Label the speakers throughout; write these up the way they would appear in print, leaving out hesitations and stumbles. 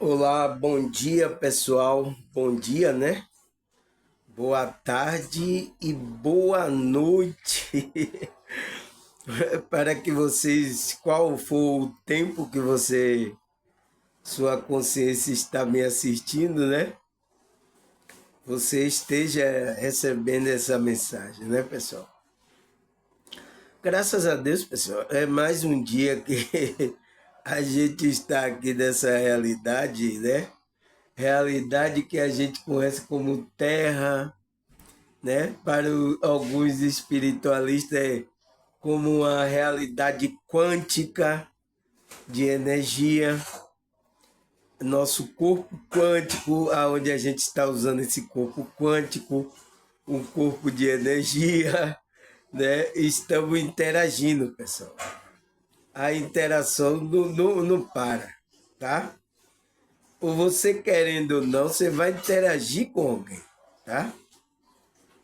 Speaker 1: Olá, bom dia pessoal, bom dia, né? Boa tarde e boa noite para que vocês, qual for o tempo que sua consciência está me assistindo, né? Você esteja recebendo essa mensagem, né, pessoal? Graças a Deus, pessoal, é mais um dia que a gente está aqui nessa realidade, né? Realidade que a gente conhece como terra, né? Para alguns espiritualistas é como uma realidade quântica de energia, nosso corpo quântico, aonde a gente está usando esse corpo quântico, um corpo de energia, né? Estamos interagindo, pessoal. A interação não para, tá? Ou você querendo ou não, você vai interagir com alguém, tá?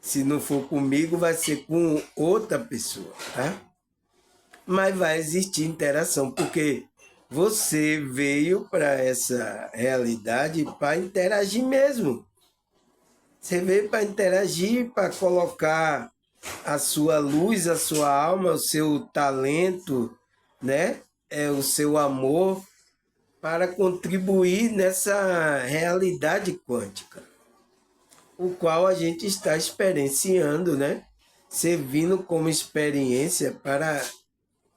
Speaker 1: Se não for comigo, vai ser com outra pessoa, tá? Mas vai existir interação, porque você veio para essa realidade para interagir mesmo. Você veio para interagir, para colocar a sua luz, a sua alma, o seu talento, né? O seu amor para contribuir nessa realidade quântica, o qual a gente está experienciando, né? Servindo como experiência para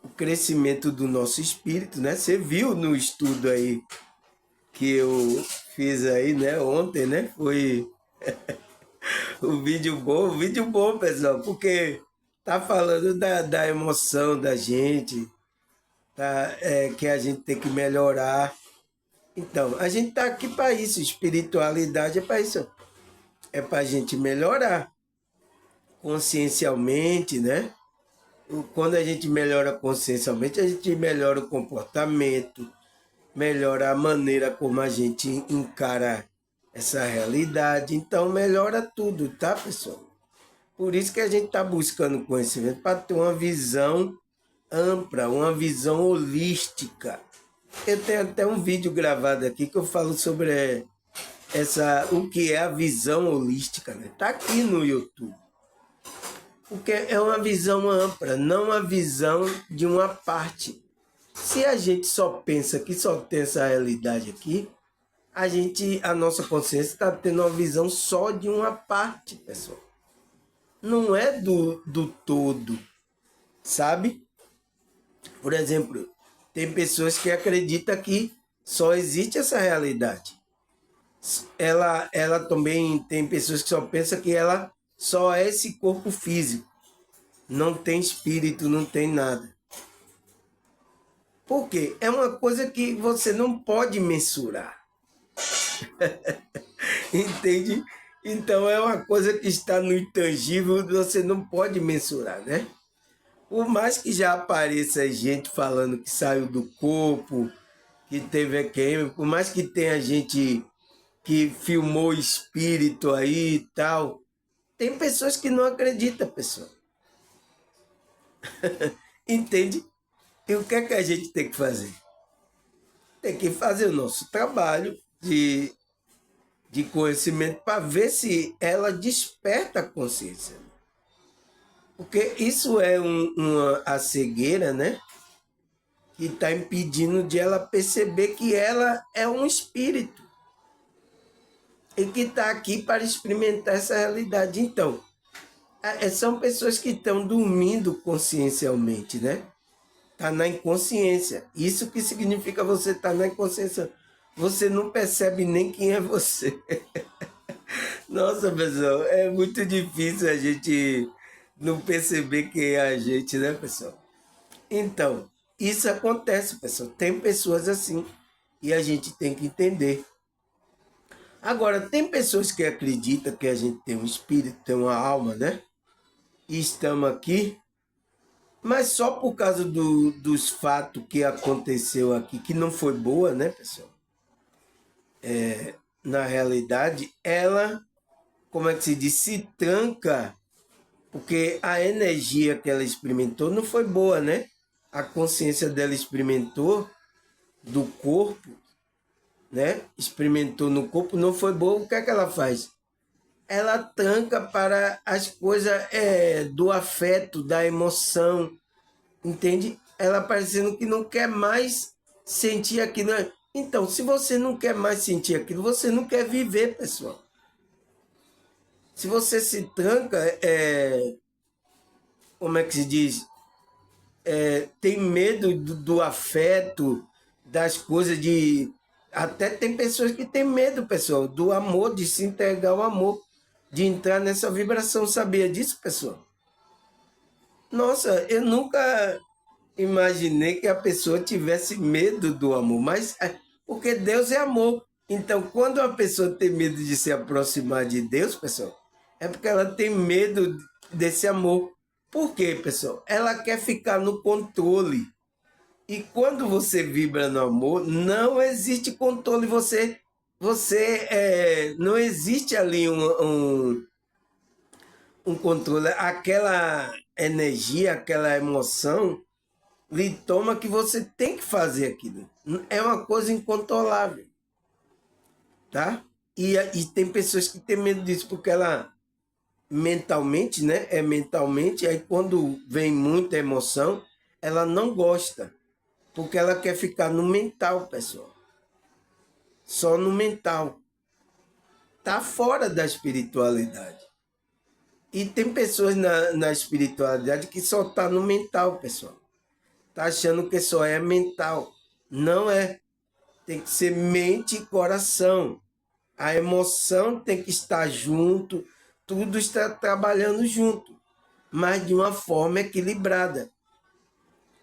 Speaker 1: o crescimento do nosso espírito, né? Você viu no estudo aí que eu fiz aí, né? Ontem, né? Foi o vídeo bom, pessoal, porque tá falando da emoção da gente, tá? Que a gente tem que melhorar. Então, a gente tá aqui para isso, espiritualidade é para isso, é para a gente melhorar consciencialmente, né? Quando a gente melhora consciencialmente, a gente melhora o comportamento, melhora a maneira como a gente encara essa realidade. Então, melhora tudo, tá, pessoal? Por isso que a gente está buscando conhecimento, para ter uma visão ampla, uma visão holística. Eu tenho até um vídeo gravado aqui que eu falo sobre o que é a visão holística, né? Tá aqui no YouTube. Porque é uma visão ampla, não uma visão de uma parte. Se a gente só pensa que só tem essa realidade aqui, a nossa consciência está tendo uma visão só de uma parte, pessoal. Não é do todo, sabe? Por exemplo, tem pessoas que acreditam que só existe essa realidade. Ela também tem pessoas que só pensam que ela só é esse corpo físico. Não tem espírito, não tem nada. Por quê? É uma coisa que você não pode mensurar. Entende? Então é uma coisa que está no intangível, você não pode mensurar, né? Por mais que já apareça gente falando que saiu do corpo, que teve EQM, por mais que tenha gente que filmou espírito aí e tal, tem pessoas que não acreditam, pessoal. Entende? E o que é que a gente tem que fazer? Tem que fazer o nosso trabalho de conhecimento para ver se ela desperta a consciência. Porque isso é a cegueira, né? Que está impedindo de ela perceber que ela é um espírito e que está aqui para experimentar essa realidade. Então, são pessoas que estão dormindo consciencialmente, né? Está na inconsciência. Isso que significa você estar na inconsciência. Você não percebe nem quem é você. Nossa, pessoal, é muito difícil a gente não perceber quem é a gente, né, pessoal? Então, isso acontece, pessoal. Tem pessoas assim e a gente tem que entender. Agora, tem pessoas que acreditam que a gente tem um espírito, tem uma alma, né? E estamos aqui, mas só por causa dos fatos que aconteceu aqui, que não foi boa, né, pessoal? Na realidade, ela, como é que se diz, se tranca, porque a energia que ela experimentou não foi boa, né? A consciência dela experimentou do corpo né? Experimentou no corpo, não foi boa, o que é que ela faz? Ela tranca para as coisas do afeto, da emoção, entende? Ela parecendo que não quer mais sentir aquilo. Então, se você não quer mais sentir aquilo, você não quer viver, pessoal. Se você se tranca, como é que se diz? Tem medo do afeto, das coisas de. Até tem pessoas que têm medo, pessoal, do amor, de se entregar ao amor, de entrar nessa vibração. Sabia disso, pessoal? Nossa, eu nunca imaginei que a pessoa tivesse medo do amor, mas porque Deus é amor. Então, quando a pessoa tem medo de se aproximar de Deus, pessoal, é porque ela tem medo desse amor. Por quê, pessoal? Ela quer ficar no controle. E quando você vibra no amor, não existe controle. Não existe ali um controle. Aquela energia, aquela emoção lhe toma que você tem que fazer aquilo. É uma coisa incontrolável, tá? E tem pessoas que têm medo disso, porque ela mentalmente, né? É mentalmente, aí quando vem muita emoção, ela não gosta, porque ela quer ficar no mental, pessoal. Só no mental. Tá fora da espiritualidade. E tem pessoas na espiritualidade que só tá no mental, pessoal. Tá achando que só é mental. Não é. Tem que ser mente e coração. A emoção tem que estar junto, tudo está trabalhando junto, mas de uma forma equilibrada.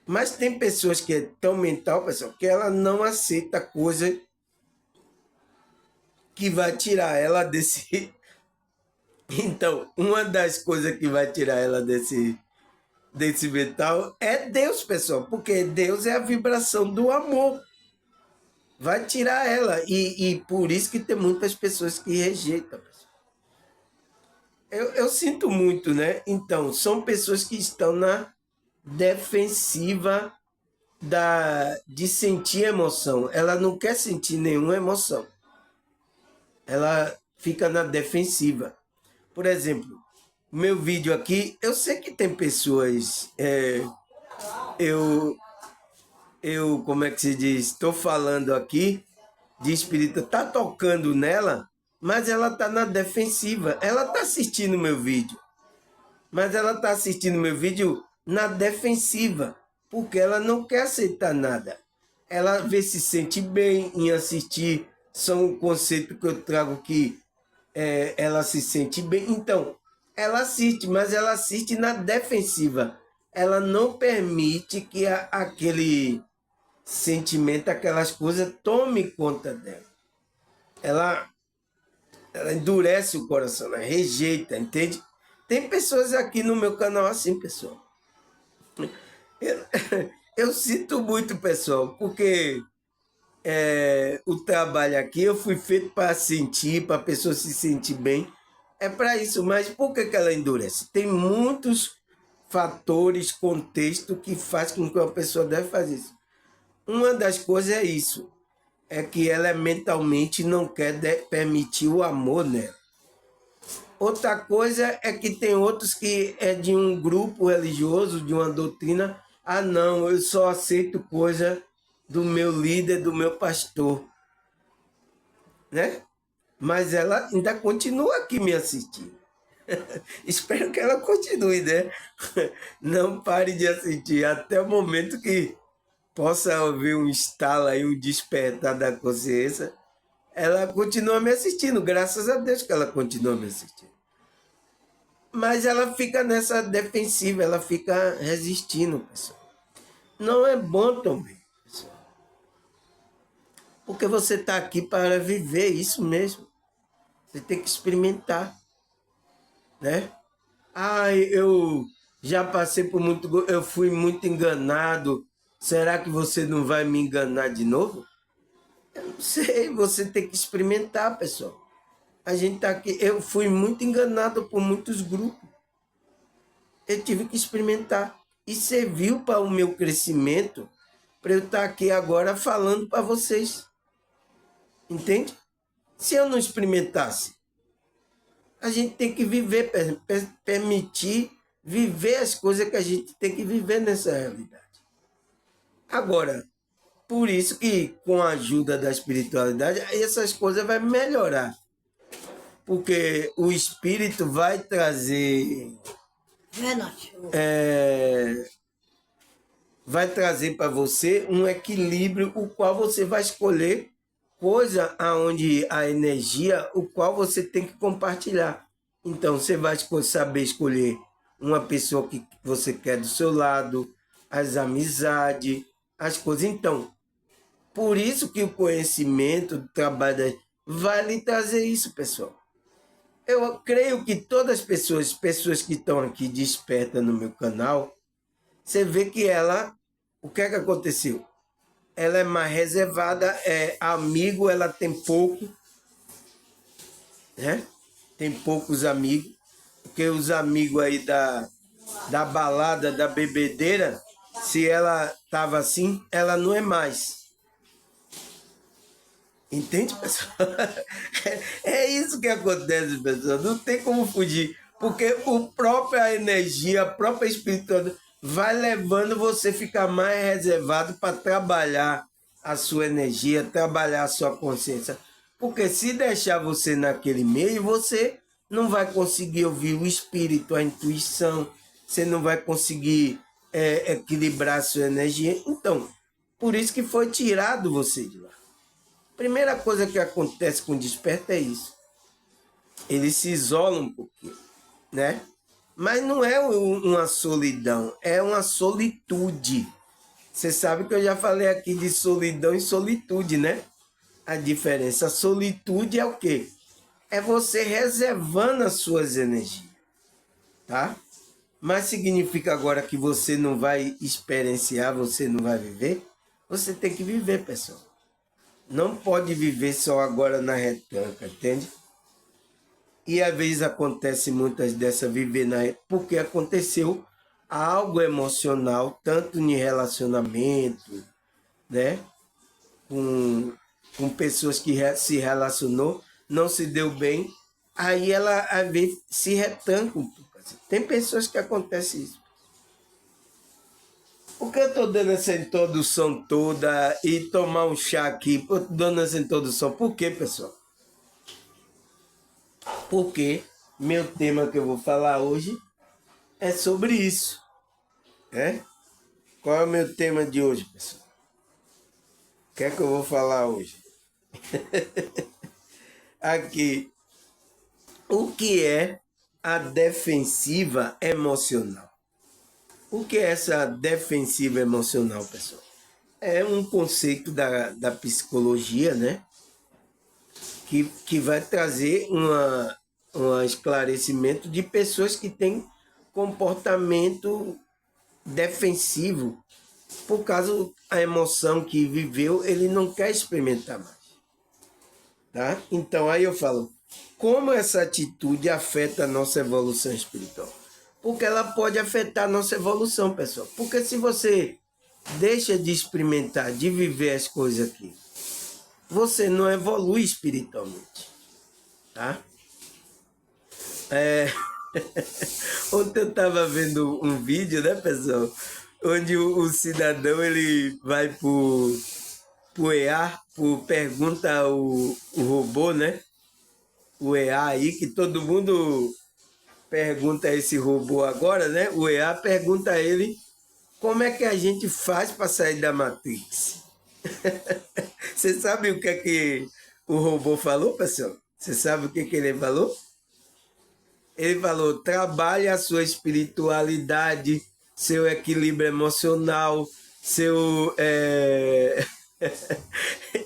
Speaker 1: Mas tem pessoas que é tão mental, pessoal, que ela não aceita coisa que vai tirar ela desse. Então, uma das coisas que vai tirar ela desse mental é Deus, pessoal, porque Deus é a vibração do amor. Vai tirar ela. E por isso que tem muitas pessoas que rejeitam. Eu sinto muito, né? Então, são pessoas que estão na defensiva de sentir emoção. Ela não quer sentir nenhuma emoção. Ela fica na defensiva. Por exemplo, meu vídeo aqui, eu sei que tem pessoas. Eu, como é que se diz? Estou falando aqui de espírito, tá tocando nela, mas ela tá na defensiva. Ela tá assistindo meu vídeo. Mas ela está assistindo meu vídeo na defensiva, porque ela não quer aceitar nada. Ela vê se sente bem em assistir, são um conceito que eu trago que ela se sente bem. Então, ela assiste, mas ela assiste na defensiva. Ela não permite que aquele sentimento, aquelas coisas, tome conta dela. Ela endurece o coração, ela rejeita, entende? Tem pessoas aqui no meu canal assim, pessoal. Eu, eu sinto muito, pessoal, porque o trabalho aqui eu fui feito para sentir, para a pessoa se sentir bem. É para isso, mas por que ela endurece? Tem muitos fatores, contexto que faz com que uma pessoa deve fazer isso. Uma das coisas é isso, é que ela mentalmente não quer permitir o amor nela. Outra coisa é que tem outros que é de um grupo religioso, de uma doutrina. Ah, não, eu só aceito coisa do meu líder, do meu pastor, né? Mas ela ainda continua aqui me assistindo. Espero que ela continue, né? Não pare de assistir até o momento que possa ouvir um estalo aí, um despertar da consciência. Ela continua me assistindo, graças a Deus que ela continua me assistindo. Mas ela fica nessa defensiva, ela fica resistindo, pessoal. Não é bom também, pessoal. Porque você está aqui para viver isso mesmo. Você tem que experimentar, né? Ah, eu já passei por muito, eu fui muito enganado. Será que você não vai me enganar de novo? Eu não sei, você tem que experimentar, pessoal. A gente tá aqui, eu fui muito enganado por muitos grupos. Eu tive que experimentar. E serviu para o meu crescimento, para eu estar aqui agora falando para vocês. Entende? Se eu não experimentasse, a gente tem que viver, permitir viver as coisas que a gente tem que viver nessa realidade. Agora, por isso que com a ajuda da espiritualidade, essas coisas vai melhorar. Porque o espírito vai trazer. Vai trazer para você um equilíbrio, o qual você vai escolher coisa aonde a energia, o qual você tem que compartilhar. Então, você vai saber escolher uma pessoa que você quer do seu lado, as amizades, as coisas. Então, por isso que o conhecimento do trabalho vai lhe trazer isso, pessoal. Eu creio que todas as pessoas que estão aqui despertas no meu canal, você vê que ela, o que é que aconteceu? Ela é mais reservada, é amigo, ela tem pouco, né? Tem poucos amigos, porque os amigos aí da balada, da bebedeira, se ela estava assim, ela não é mais. Entende, pessoal? É isso que acontece, pessoal. Não tem como fugir. Porque a própria energia, a própria espiritualidade vai levando você a ficar mais reservado para trabalhar a sua energia, trabalhar a sua consciência. Porque se deixar você naquele meio, você não vai conseguir ouvir o espírito, a intuição, você não vai conseguir equilibrar a sua energia. Então, por isso que foi tirado você de lá. Primeira coisa que acontece com o desperto é isso. Ele se isola um pouquinho, né? Mas não é uma solidão, é uma solitude. Você sabe que eu já falei aqui de solidão e solitude, né? A diferença. A solitude é o quê? É você reservando as suas energias, tá? Mas significa agora que você não vai experienciar, você não vai viver? Você tem que viver, pessoal. Não pode viver só agora na retranca, entende? E às vezes acontece muitas dessas viver na porque aconteceu algo emocional, tanto em relacionamento, né? Com pessoas que se relacionou, não se deu bem, aí ela às vezes se retranca um pouco. Tem pessoas que acontece isso. Por que eu estou dando essa introdução toda e tomar um chá aqui? Estou dando essa introdução. Por quê, pessoal? Porque meu tema que eu vou falar hoje é sobre isso. Né? Qual é o meu tema de hoje, pessoal? O que é que eu vou falar hoje? Aqui, o que é a defensiva emocional? O que é essa defensiva emocional, pessoal? É um conceito da psicologia, né? Que vai trazer um esclarecimento de pessoas que têm comportamento defensivo por causa da emoção que viveu, ele não quer experimentar mais. Tá? Então aí eu falo, como essa atitude afeta a nossa evolução espiritual? Porque ela pode afetar a nossa evolução, pessoal. Porque se você deixa de experimentar, de viver as coisas aqui, você não evolui espiritualmente. Tá? Ontem eu estava vendo um vídeo, né, pessoal? Onde o cidadão ele vai pro EA, pergunta o robô, né? O EA aí, que todo mundo pergunta a esse robô agora, né? O EA pergunta a ele como é que a gente faz para sair da Matrix. Você sabe o que é que o robô falou, pessoal? Você sabe o que, que ele falou? Ele falou, trabalhe a sua espiritualidade, seu equilíbrio emocional, seu...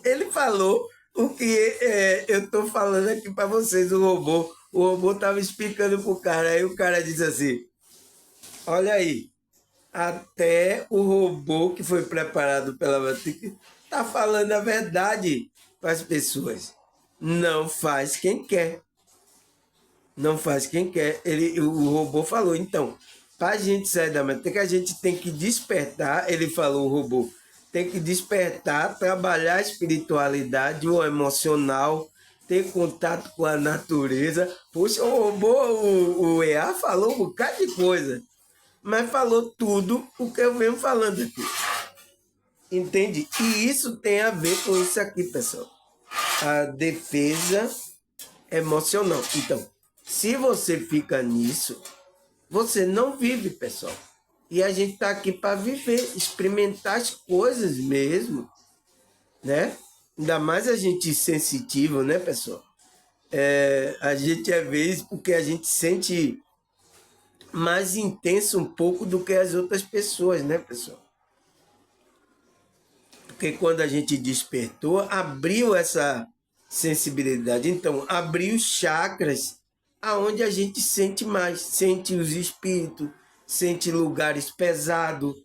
Speaker 1: Ele falou o que eu estou falando aqui para vocês, o robô. O robô estava explicando para o cara, aí o cara disse assim, olha aí, até o robô que foi preparado pela Matrix está falando a verdade para as pessoas. Não faz quem quer. Não faz quem quer. O robô falou, então, para a gente sair da Matrix, a gente tem que despertar, ele falou, o robô, tem que despertar, trabalhar a espiritualidade, o emocional, ter contato com a natureza. Poxa, o EA falou um bocado de coisa, mas falou tudo o que eu venho falando aqui. Entende? E isso tem a ver com isso aqui, pessoal. A defesa emocional. Então, se você fica nisso, você não vive, pessoal. E a gente está aqui para viver, experimentar as coisas mesmo, né? Ainda mais a gente sensitivo, né, pessoal? A gente é vezes porque a gente sente mais intenso um pouco do que as outras pessoas, né, pessoal? Porque quando a gente despertou, abriu essa sensibilidade. Então, abriu os chakras aonde a gente sente mais, sente os espíritos, sente lugares pesados,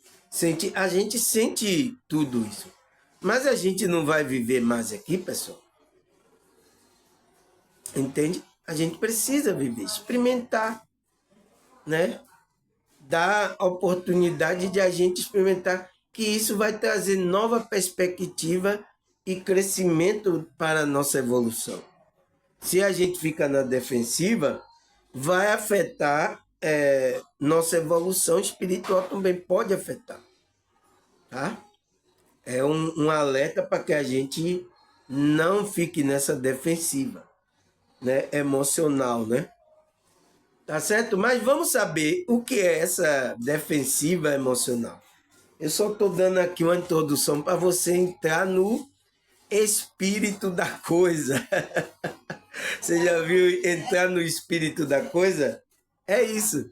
Speaker 1: a gente sente tudo isso. Mas a gente não vai viver mais aqui, pessoal. Entende? A gente precisa viver, experimentar, né? Dar a oportunidade de a gente experimentar, que isso vai trazer nova perspectiva e crescimento para a nossa evolução. Se a gente fica na defensiva, vai afetar nossa evolução espiritual também, pode afetar. Tá? É um alerta para que a gente não fique nessa defensiva, né? Emocional, né? Tá certo? Mas vamos saber o que é essa defensiva emocional. Eu só estou dando aqui uma introdução para você entrar no espírito da coisa. Você já viu entrar no espírito da coisa? É isso.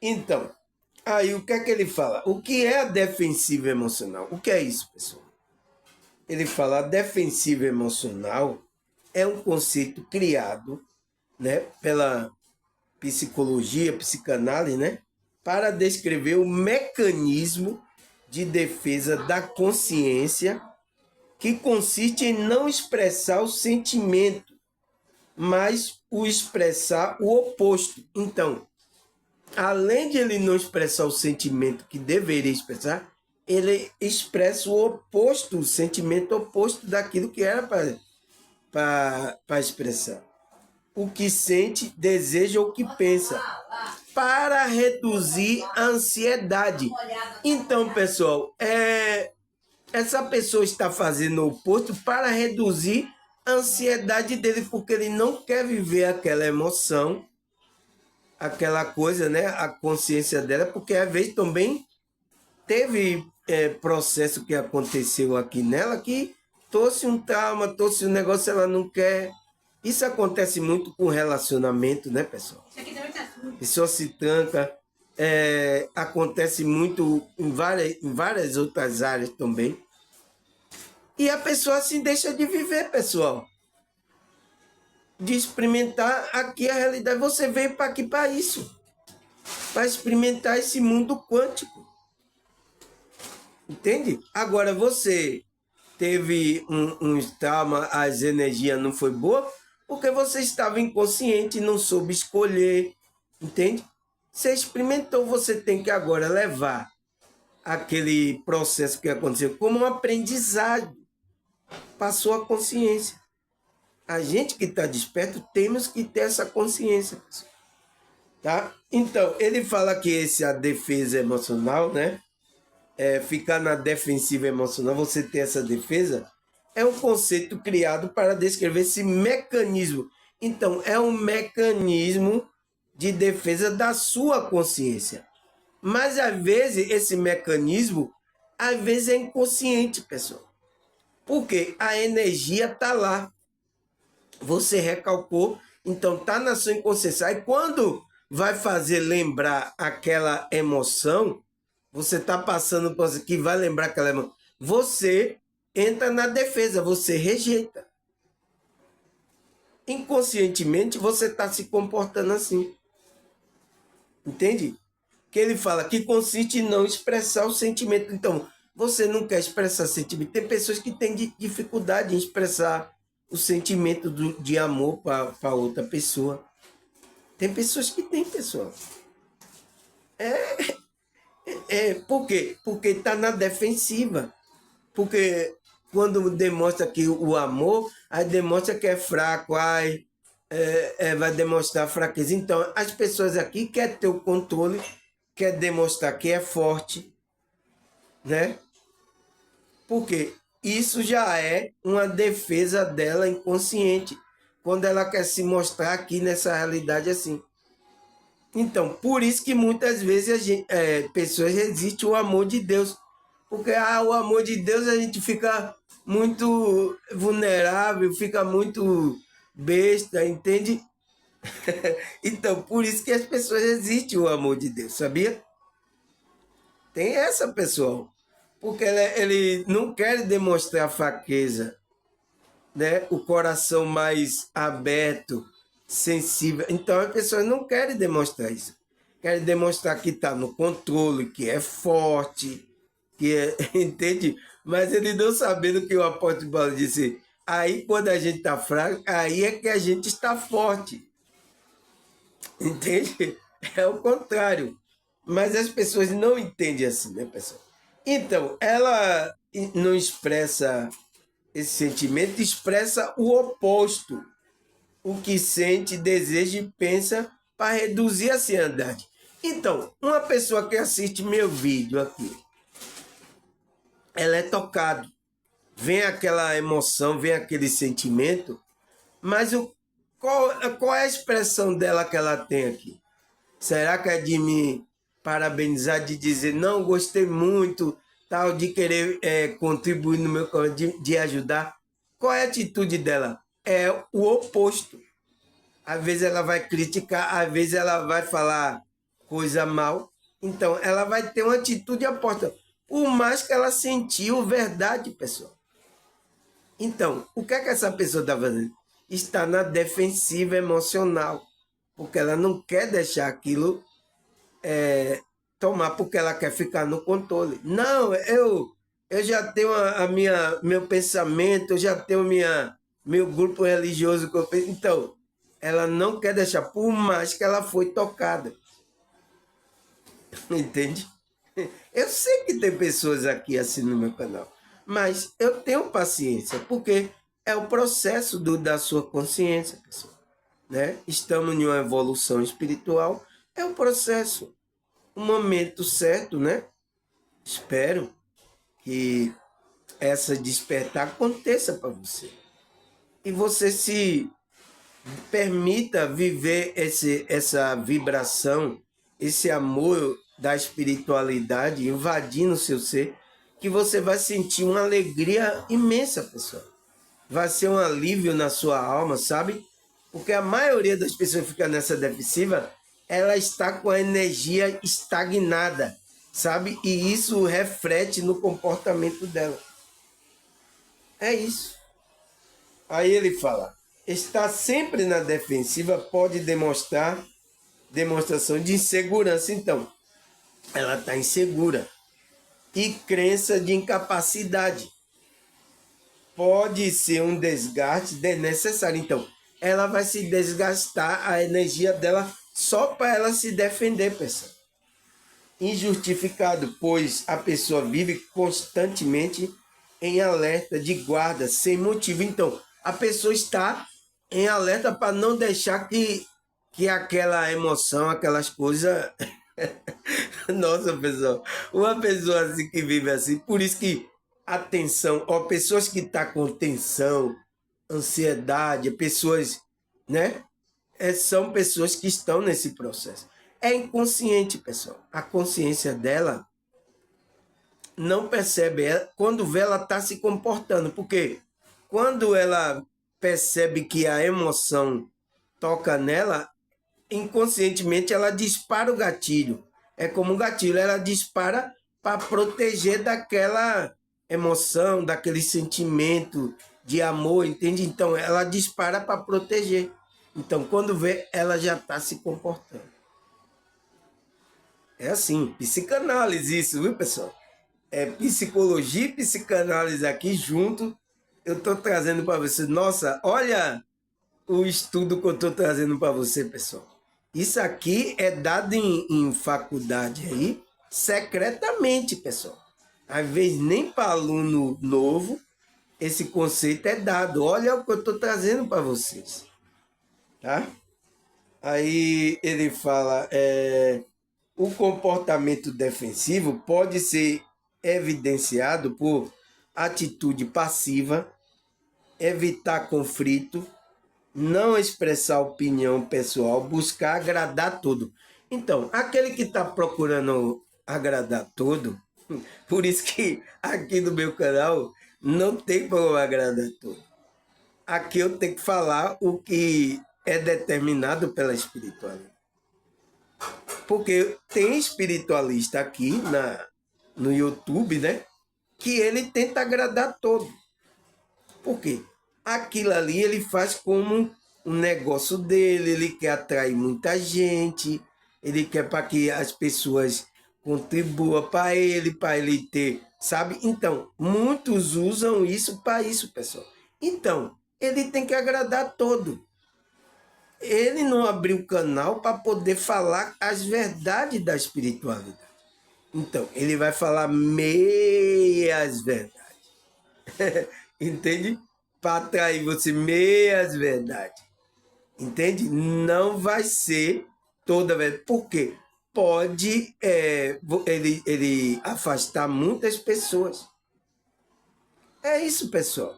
Speaker 1: Então, aí o que é que ele fala? O que é a defensiva emocional? O que é isso, pessoal? Ele fala, a defensiva emocional é um conceito criado, né, pela psicologia, psicanálise, né, para descrever o mecanismo de defesa da consciência que consiste em não expressar o sentimento, mas o expressar o oposto. Então, além de ele não expressar o sentimento que deveria expressar, ele expressa o oposto, o sentimento oposto daquilo que era para expressar. O que sente, deseja ou que pensa, para reduzir a ansiedade. Então, pessoal, essa pessoa está fazendo o oposto para reduzir a ansiedade dele, porque ele não quer viver aquela emoção, aquela coisa, né? A consciência dela, porque às vezes também teve processo que aconteceu aqui nela que trouxe um trauma, trouxe um negócio, ela não quer. Isso acontece muito com relacionamento, né, pessoal? A pessoa se tranca, acontece muito em várias outras áreas também. E a pessoa assim deixa de viver, pessoal. De experimentar aqui a realidade. Você veio para aqui para isso. Para experimentar esse mundo quântico. Entende? Agora você teve um trauma, as energias não foi boa, porque você estava inconsciente, não soube escolher. Entende? Você experimentou, você tem que agora levar aquele processo que aconteceu como um aprendizado para a sua consciência. A gente que está desperto temos que ter essa consciência, tá? Então, ele fala que a defesa emocional, né? Ficar na defensiva emocional, você ter essa defesa, é um conceito criado para descrever esse mecanismo. Então, é um mecanismo de defesa da sua consciência. Mas, às vezes, esse mecanismo, às vezes, é inconsciente, pessoal. Porque a energia está lá. Você recalcou, então está na sua inconsciência. Aí, quando vai fazer lembrar aquela emoção, você está passando por que vai lembrar aquela emoção, você entra na defesa, você rejeita. Inconscientemente, você está se comportando assim. Entende? Que ele fala que consiste em não expressar o sentimento. Então, você não quer expressar sentimento. Tem pessoas que têm dificuldade em expressar o sentimento de amor para outra pessoa. Tem pessoas que têm, pessoal. Por quê? Porque está na defensiva. Porque quando demonstra que o amor, aí demonstra que é fraco, aí vai demonstrar fraqueza. Então, as pessoas aqui querem ter o controle, quer demonstrar que é forte, né? Porque isso já é uma defesa dela inconsciente, quando ela quer se mostrar aqui nessa realidade assim. Então, por isso que muitas vezes pessoas resistem ao amor de Deus. Porque o amor de Deus a gente fica muito vulnerável, fica muito besta, entende? Então, por isso que as pessoas resistem ao amor de Deus, sabia? Tem essa, pessoal. Porque ele não quer demonstrar fraqueza, né? O coração mais aberto, sensível. Então as pessoas não querem demonstrar isso. Querem demonstrar que está no controle, que é forte, que é, entende? Mas ele não sabendo que o apóstolo Paulo disse, aí quando a gente está fraco, aí é que a gente está forte. Entende? É o contrário. Mas as pessoas não entendem assim, né, pessoal? Então, ela não expressa esse sentimento, expressa o oposto. O que sente, deseja e pensa para reduzir a ansiedade. Então, uma pessoa que assiste meu vídeo aqui, ela é tocada. Vem aquela emoção, vem aquele sentimento, mas qual é a expressão dela que ela tem aqui? Será que é de me parabenizar, de dizer, não, gostei muito, tal, de querer contribuir no meu canal, de ajudar? Qual é a atitude dela? É o oposto. Às vezes ela vai criticar, às vezes ela vai falar coisa mal. Então, ela vai ter uma atitude oposta. Por mais que ela sentiu verdade, pessoal. Então, o que é que essa pessoa está fazendo? Está na defensiva emocional. Porque ela não quer deixar aquilo tomar, porque ela quer ficar no controle. Não, eu já tenho meu pensamento, eu já tenho meu grupo religioso. Então, ela não quer deixar, por mais que ela foi tocada. Entende? Eu sei que tem pessoas aqui assim no meu canal, mas eu tenho paciência, porque é o processo da sua consciência, pessoal. Né? Estamos em uma evolução espiritual, é o processo. O momento certo, né? Espero que essa despertar aconteça para você. E você se permita viver essa vibração, esse amor da espiritualidade invadindo o seu ser, que você vai sentir uma alegria imensa, pessoal. Vai ser um alívio na sua alma, sabe? Porque a maioria das pessoas que fica nessa depressiva, ela está com a energia estagnada, sabe? E isso reflete no comportamento dela. É isso. Aí ele fala, está sempre na defensiva pode demonstrar demonstração de insegurança. Então, ela está insegura. E crença de incapacidade. Pode ser um desgaste desnecessário. Então, ela vai se desgastar a energia dela só para ela se defender, pessoal. Injustificado, pois a pessoa vive constantemente em alerta de guarda, sem motivo. Então, a pessoa está em alerta para não deixar que aquela emoção, aquelas coisas... Nossa, pessoal, uma pessoa assim que vive assim, por isso que a tensão, ó, pessoas que estão com tensão, ansiedade, pessoas, né? São pessoas que estão nesse processo. É inconsciente, pessoal. A consciência dela não percebe. Quando vê, ela está se comportando. Porque quando ela percebe que a emoção toca nela, inconscientemente ela dispara o gatilho. É como um gatilho, ela dispara para proteger daquela emoção, daquele sentimento de amor, entende? Então ela dispara para proteger. Então quando vê, ela já está se comportando. É assim, psicanálise isso, viu, pessoal? É psicologia e psicanálise aqui junto. Eu estou trazendo para você. Nossa, olha o estudo que eu estou trazendo para você, pessoal. Isso aqui é dado em faculdade aí, secretamente, pessoal. Às vezes, nem para aluno novo, esse conceito é dado. Olha o que eu estou trazendo para vocês. Tá? Aí ele fala, o comportamento defensivo pode ser evidenciado por atitude passiva, evitar conflito, não expressar opinião pessoal, buscar agradar todo. Então, aquele que está procurando agradar todo, por isso que aqui no meu canal não tem como agradar todo. Aqui eu tenho que falar o que é determinado pela espiritualidade. Porque tem espiritualista aqui no YouTube, né? Que ele tenta agradar todo. Por quê? Aquilo ali ele faz como um negócio dele, ele quer atrair muita gente, ele quer para que as pessoas contribuam para ele ter, sabe? Então, muitos usam isso para isso, pessoal. Então, ele tem que agradar todo. Ele não abriu o canal para poder falar as verdades da espiritualidade. Então, ele vai falar meias verdades. Entende? Para atrair você meias verdades. Entende? Não vai ser toda verdade. Por quê? Pode ele afastar muitas pessoas. É isso, pessoal.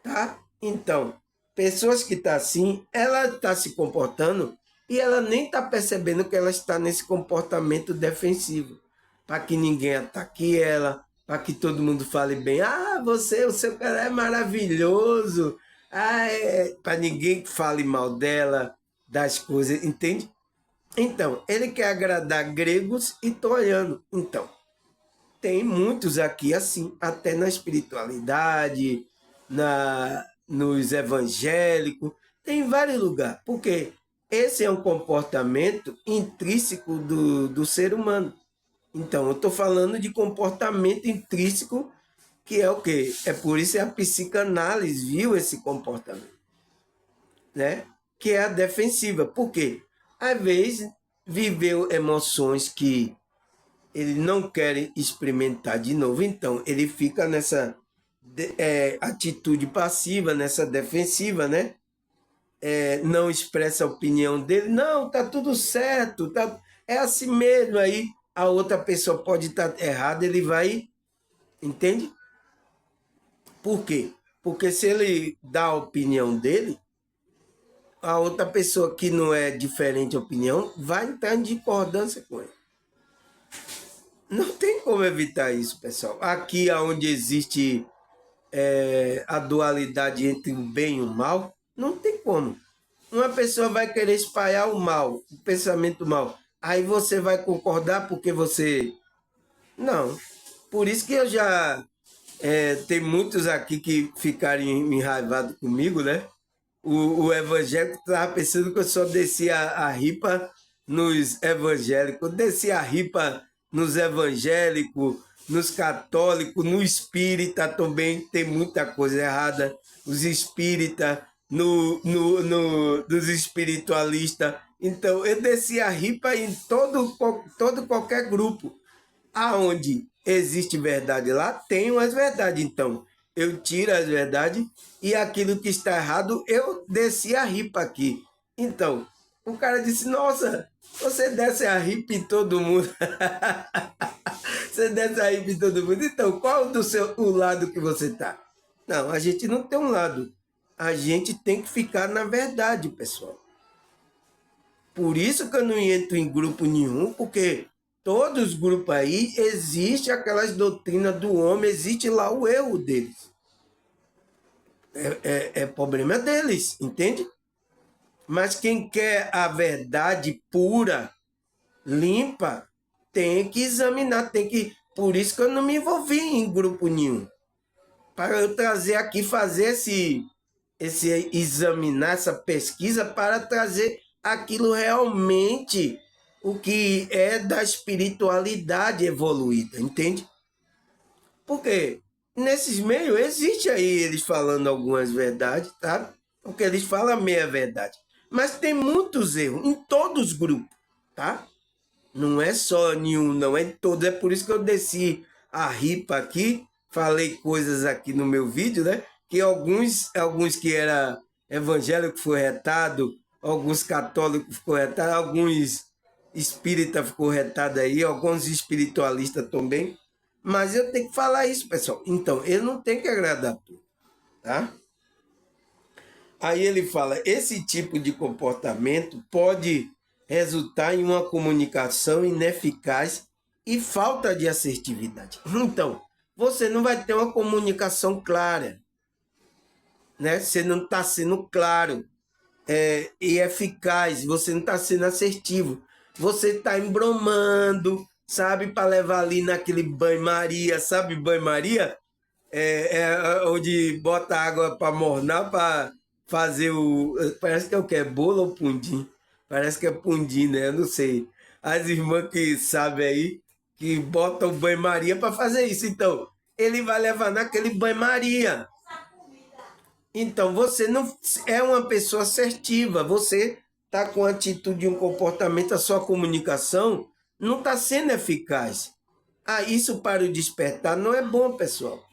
Speaker 1: Tá? Então, pessoas que estão assim, ela está se comportando e ela nem está percebendo que ela está nesse comportamento defensivo. Para que ninguém ataque ela, para que todo mundo fale bem. Ah, você, o seu cara é maravilhoso. Ah, para ninguém fale mal dela, das coisas, entende? Então, ele quer agradar gregos e troianos. Então, tem muitos aqui assim, até na espiritualidade, nos evangélicos, tem em vários lugares, porque esse é um comportamento intrínseco do ser humano. Então, eu estou falando de comportamento intrínseco, que é o quê? É por isso que a psicanálise viu esse comportamento, né? Que é a defensiva. Por quê? Às vezes, viveu emoções que ele não quer experimentar de novo, então ele fica nessa atitude passiva, nessa defensiva, né? Não expressa a opinião dele, não, tá tudo certo, tá, é assim mesmo. Aí a outra pessoa pode estar errada, ele vai, entende? Por quê? Porque se ele dá a opinião dele, a outra pessoa que não é diferente a opinião vai entrar em discordância com ele. Não tem como evitar isso, pessoal. Aqui onde existe a dualidade entre o bem e o mal, não tem como. Uma pessoa vai querer espalhar o mal, o pensamento mal. Aí você vai concordar porque você. Não. Por isso que eu já. Tem muitos aqui que ficaram enraivados comigo, né? O evangélico estava pensando que eu só descia a ripa nos evangélicos. Eu descia a ripa nos evangélicos, nos católicos, no espírita também tem muita coisa errada. Os espíritas, nos espiritualistas. Então, eu descia a ripa em todo qualquer grupo. Aonde existe verdade lá, tem as verdades. Então, eu tiro as verdades e aquilo que está errado, eu desci a ripa aqui. Então, o cara disse, nossa, você desce a ripa em todo mundo. Você desce a ripa em todo mundo. Então, qual o lado que você está? Não, a gente não tem um lado. A gente tem que ficar na verdade, pessoal. Por isso que eu não entro em grupo nenhum, porque todos os grupos aí, existe aquelas doutrinas do homem, existe lá o erro deles. É problema deles, entende? Mas quem quer a verdade pura, limpa, tem que examinar, tem que. Por isso que eu não me envolvi em grupo nenhum. Para eu trazer aqui, fazer esse examinar, essa pesquisa, para trazer aquilo realmente o que é da espiritualidade evoluída, entende? Porque nesses meios existe aí eles falando algumas verdades, tá? Porque eles falam meia verdade. Mas tem muitos erros em todos os grupos, tá? Não é só nenhum, não é em todos. É por isso que eu desci a ripa aqui, falei coisas aqui no meu vídeo, né? Que alguns que era evangélico foi retado, alguns católicos ficou retado, alguns espíritas ficou retado aí, alguns espiritualistas também. Mas eu tenho que falar isso, pessoal. Então, eu não tenho que agradar tudo, tá? Aí ele fala, esse tipo de comportamento pode resultar em uma comunicação ineficaz e falta de assertividade. Então, você não vai ter uma comunicação clara, né? Você não está sendo claro e eficaz, você não está sendo assertivo. Você está embromando, sabe, para levar ali naquele banho-maria, sabe, banho-maria? Onde bota água para mornar, para fazer o... Parece que é o que? É bolo ou pudim? Parece que é pudim, né? Eu não sei. As irmãs que sabem aí, que botam o banho-maria para fazer isso. Então, ele vai levar naquele banho-maria. Então, você não é uma pessoa assertiva, você está com atitude e um comportamento, a sua comunicação não está sendo eficaz. Isso para o despertar não é bom, pessoal.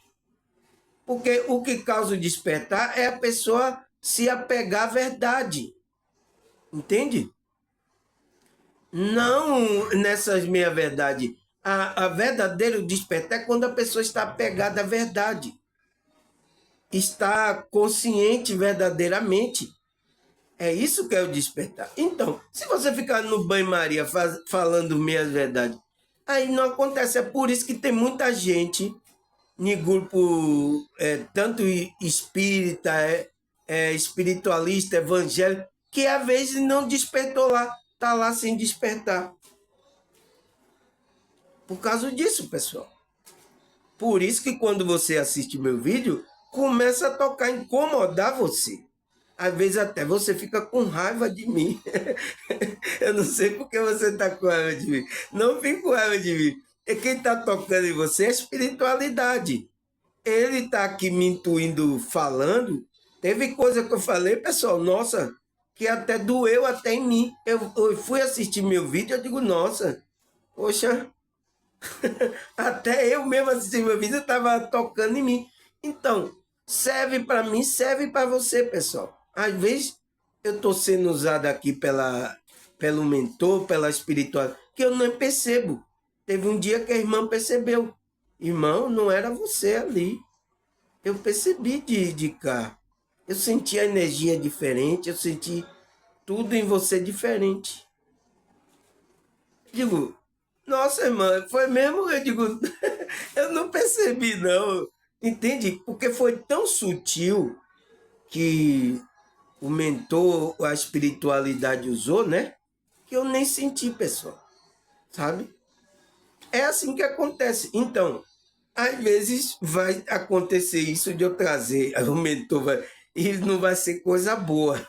Speaker 1: Porque o que causa o despertar é a pessoa se apegar à verdade. Entende? Não nessas meia-verdade. A verdadeiro despertar é quando a pessoa está apegada à verdade. Está consciente verdadeiramente. É isso que é o despertar. Então, se você ficar no banho-maria falando meia-verdade, aí não acontece. É por isso que tem muita gente em grupo, tanto espírita, espiritualista, evangélico, que às vezes não despertou lá, está lá sem despertar. Por causa disso, pessoal. Por isso que quando você assiste meu vídeo, começa a tocar, incomodar você. Às vezes até você fica com raiva de mim. Eu não sei por que você está com raiva de mim. Não fique com raiva de mim. E quem está tocando em você é a espiritualidade. Ele está aqui me intuindo, falando. Teve coisa que eu falei, pessoal, nossa, que até doeu até em mim. Eu fui assistir meu vídeo, eu digo, nossa, poxa, até eu mesmo assistindo meu vídeo, estava tocando em mim. Então, serve para mim, serve para você, pessoal. Às vezes, eu estou sendo usado aqui pelo mentor, pela espiritual, que eu não percebo. Teve um dia que a irmã percebeu. Irmão, não era você ali. Eu percebi de cá. Eu senti a energia diferente, eu senti tudo em você diferente. Digo, nossa, irmã, foi mesmo? Eu digo, eu não percebi, não. Entende? Porque foi tão sutil que o mentor, a espiritualidade usou, né? Que eu nem senti, pessoal. Sabe? É assim que acontece. Então, às vezes vai acontecer isso de eu trazer, o mentor vai, e não vai ser coisa boa,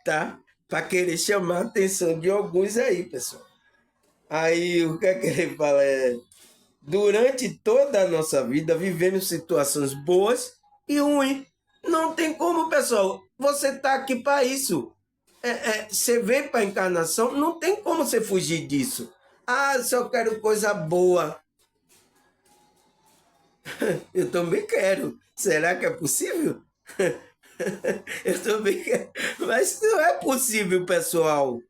Speaker 1: tá? Para querer chamar a atenção de alguns aí, pessoal. Aí o que é que ele fala? Durante toda a nossa vida vivemos situações boas e ruins. Não tem como, pessoal. Você está aqui para isso. Você veio para a encarnação, não tem como você fugir disso. Ah, só quero coisa boa. Eu também quero. Será que é possível? Eu também quero. Mas não é possível, pessoal.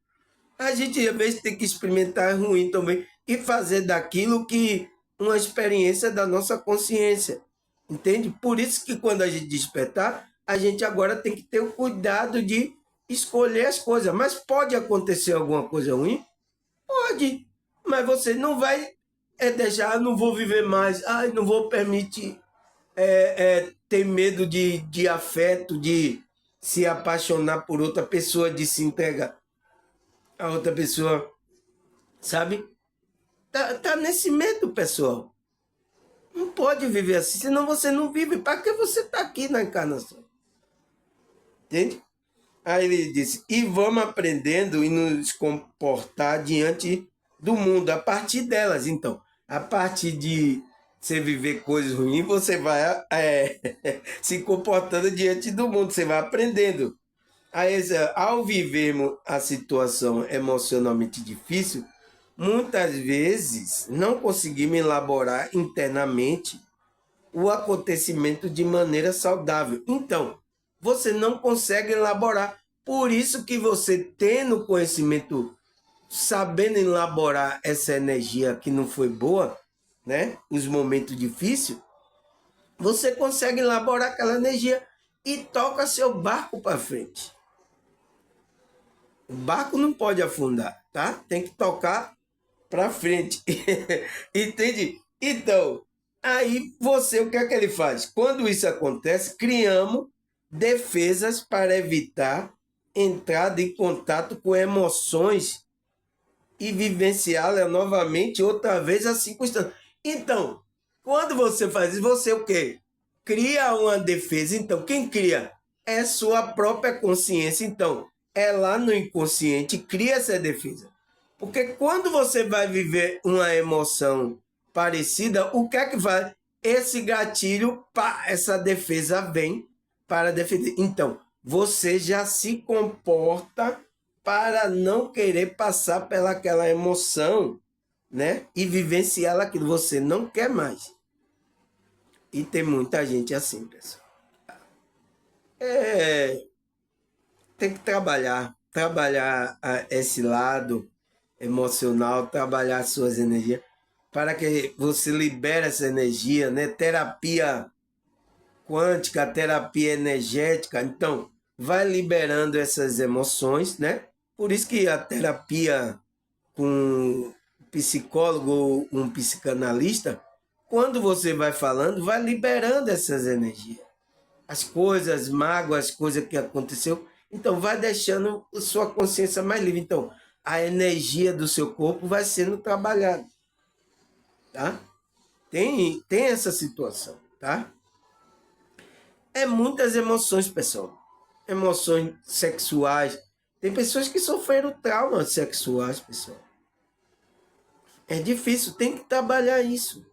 Speaker 1: A gente, às vezes, tem que experimentar ruim também e fazer daquilo que uma experiência da nossa consciência. Entende? Por isso que quando a gente despertar, a gente agora tem que ter o cuidado de escolher as coisas. Mas pode acontecer alguma coisa ruim? Pode. Mas você não vai deixar, não vou viver mais, não vou permitir ter medo de afeto, de se apaixonar por outra pessoa, de se entregar a outra pessoa, sabe? Tá nesse medo, pessoal. Não pode viver assim, senão você não vive. Para que você tá aqui na encarnação? Entende? Aí ele disse, e vamos aprendendo e nos comportar diante do mundo, a partir delas. Então, a partir de você viver coisas ruins, você vai se comportando diante do mundo, você vai aprendendo. Aí, ao vivermos a situação emocionalmente difícil, muitas vezes não conseguimos elaborar internamente o acontecimento de maneira saudável. Então, você não consegue elaborar. Por isso que você tendo conhecimento, sabendo elaborar essa energia que não foi boa, né? Os momentos difíceis, você consegue elaborar aquela energia e toca seu barco para frente. O barco não pode afundar, tá? Tem que tocar para frente. Entende? Então, aí você, o que é que ele faz? Quando isso acontece, criamos defesas para evitar entrada em contato com emoções e vivenciá-la novamente outra vez a circunstância. Então, quando você faz isso, você o quê? Cria uma defesa. Então, quem cria? É sua própria consciência. Então, é lá no inconsciente, cria essa defesa. Porque quando você vai viver uma emoção parecida, o que é que vai? Esse gatilho, pá, essa defesa vem para defender. Então, você já se comporta para não querer passar pelaquela emoção, né? E vivenciar aquilo que você não quer mais. E tem muita gente assim, pessoal. É, tem que trabalhar esse lado emocional, trabalhar suas energias, para que você libere essa energia, né? Terapia quântica, terapia energética. Então, vai liberando essas emoções, né? Por isso que a terapia com um psicólogo, um psicanalista, quando você vai falando, vai liberando essas energias. As coisas, mágoas, as coisas que aconteceu. Então, vai deixando a sua consciência mais livre. Então, a energia do seu corpo vai sendo trabalhada, tá? Tem essa situação, tá? É muitas emoções, pessoal. Emoções sexuais. Tem pessoas que sofreram traumas sexuais, pessoal. É difícil, tem que trabalhar isso.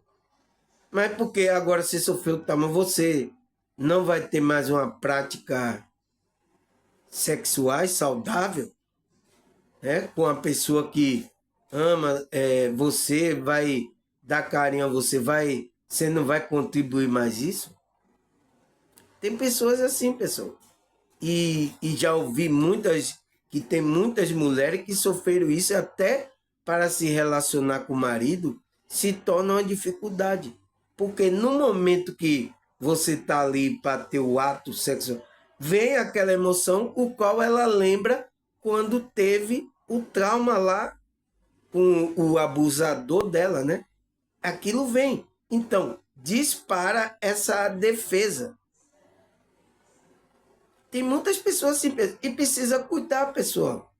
Speaker 1: Mas porque agora você sofreu trauma, você não vai ter mais uma prática sexual saudável, né? Com a pessoa que ama você, vai dar carinho a você, você não vai contribuir mais isso? Tem pessoas assim, pessoal. E já ouvi que tem muitas mulheres que sofreram isso até para se relacionar com o marido se torna uma dificuldade. Porque no momento que você está ali para ter o ato sexual, vem aquela emoção o qual ela lembra quando teve o trauma lá com o abusador dela, né? Aquilo vem. Então, dispara essa defesa. Tem muitas pessoas assim, e precisa cuidar, pessoal.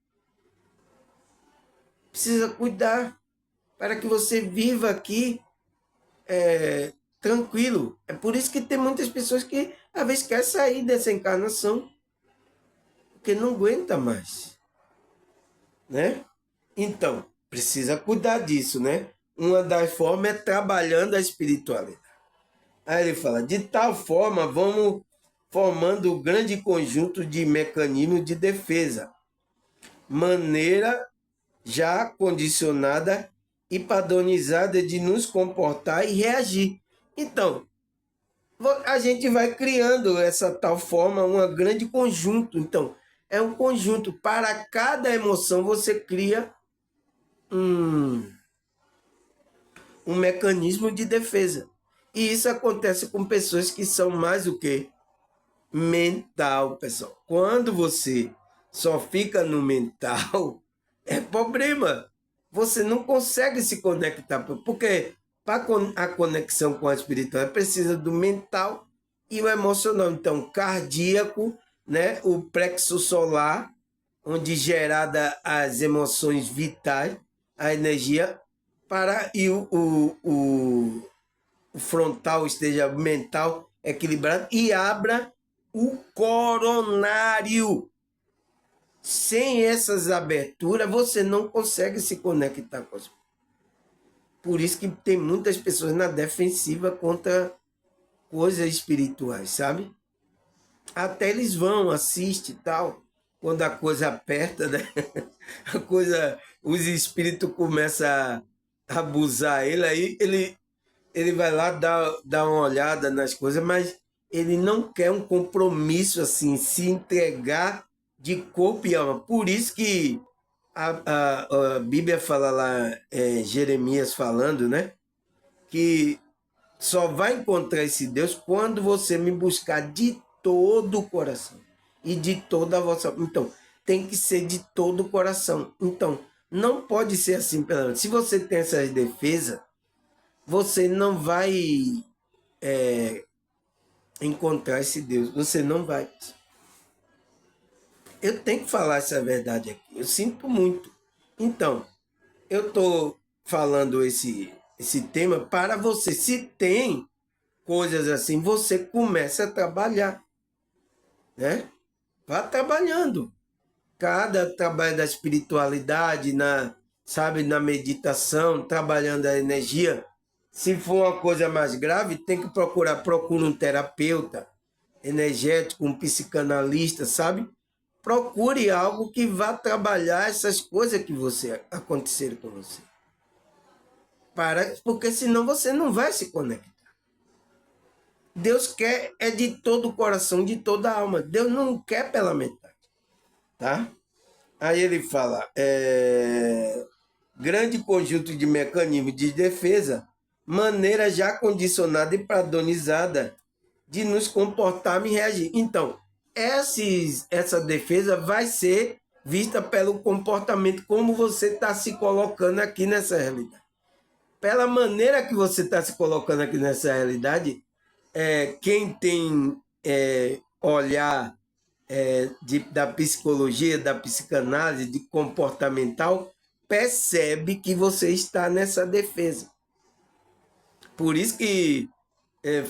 Speaker 1: Precisa cuidar para que você viva aqui tranquilo. É por isso que tem muitas pessoas que às vezes querem sair dessa encarnação, porque não aguenta mais, né? Então, precisa cuidar disso, né? Uma das formas é trabalhando a espiritualidade. Aí ele fala, de tal forma vamos formando um grande conjunto de mecanismos de defesa, maneira já condicionada e padronizada de nos comportar e reagir. Então, a gente vai criando essa tal forma, um grande conjunto. Então, é um conjunto. Para cada emoção, você cria um mecanismo de defesa. E isso acontece com pessoas que são mais o quê? Mental, pessoal. Quando você só fica no mental, é problema. Você não consegue se conectar, porque para a conexão com a espiritual precisa do mental e o emocional. Então, cardíaco, né? O plexo solar, onde gerada as emoções vitais, a energia, para e o frontal esteja mental equilibrado e abra o coronário. Sem essas aberturas, você não consegue se conectar com as. Por isso que tem muitas pessoas na defensiva contra coisas espirituais, sabe? Até eles vão, assistem e tal, quando a coisa aperta, né? A coisa, os espíritos começam a abusar ele, aí ele vai lá dar uma olhada nas coisas, mas ele não quer um compromisso assim, se entregar de corpo e alma. Por isso que a Bíblia fala lá, Jeremias falando, né? Que só vai encontrar esse Deus quando você me buscar de todo o coração e de toda a vossa. Então, tem que ser de todo o coração. Então, não pode ser assim. Se você tem essas defesas, você não vai encontrar esse Deus. Você não vai. Eu tenho que falar essa verdade aqui. Eu sinto muito. Então, eu estou falando esse tema para você. Se tem coisas assim, você começa a trabalhar, né? Vá trabalhando. Cada trabalho da espiritualidade, sabe, na meditação, trabalhando a energia. Se for uma coisa mais grave, tem que procura um terapeuta energético, um psicanalista, sabe? Procure algo que vá trabalhar essas coisas que você aconteceram com você. Porque senão você não vai se conectar. Deus quer é de todo o coração, de toda a alma. Deus não quer pela metade, tá? Aí ele fala, grande conjunto de mecanismos de defesa, maneira já condicionada e padronizada de nos comportarmos e reagir. Então, essa defesa vai ser vista pelo comportamento, como você está se colocando aqui nessa realidade. Pela maneira que você está se colocando aqui nessa realidade, quem tem olhar da psicologia, da psicanálise, de comportamental, percebe que você está nessa defesa. Por isso que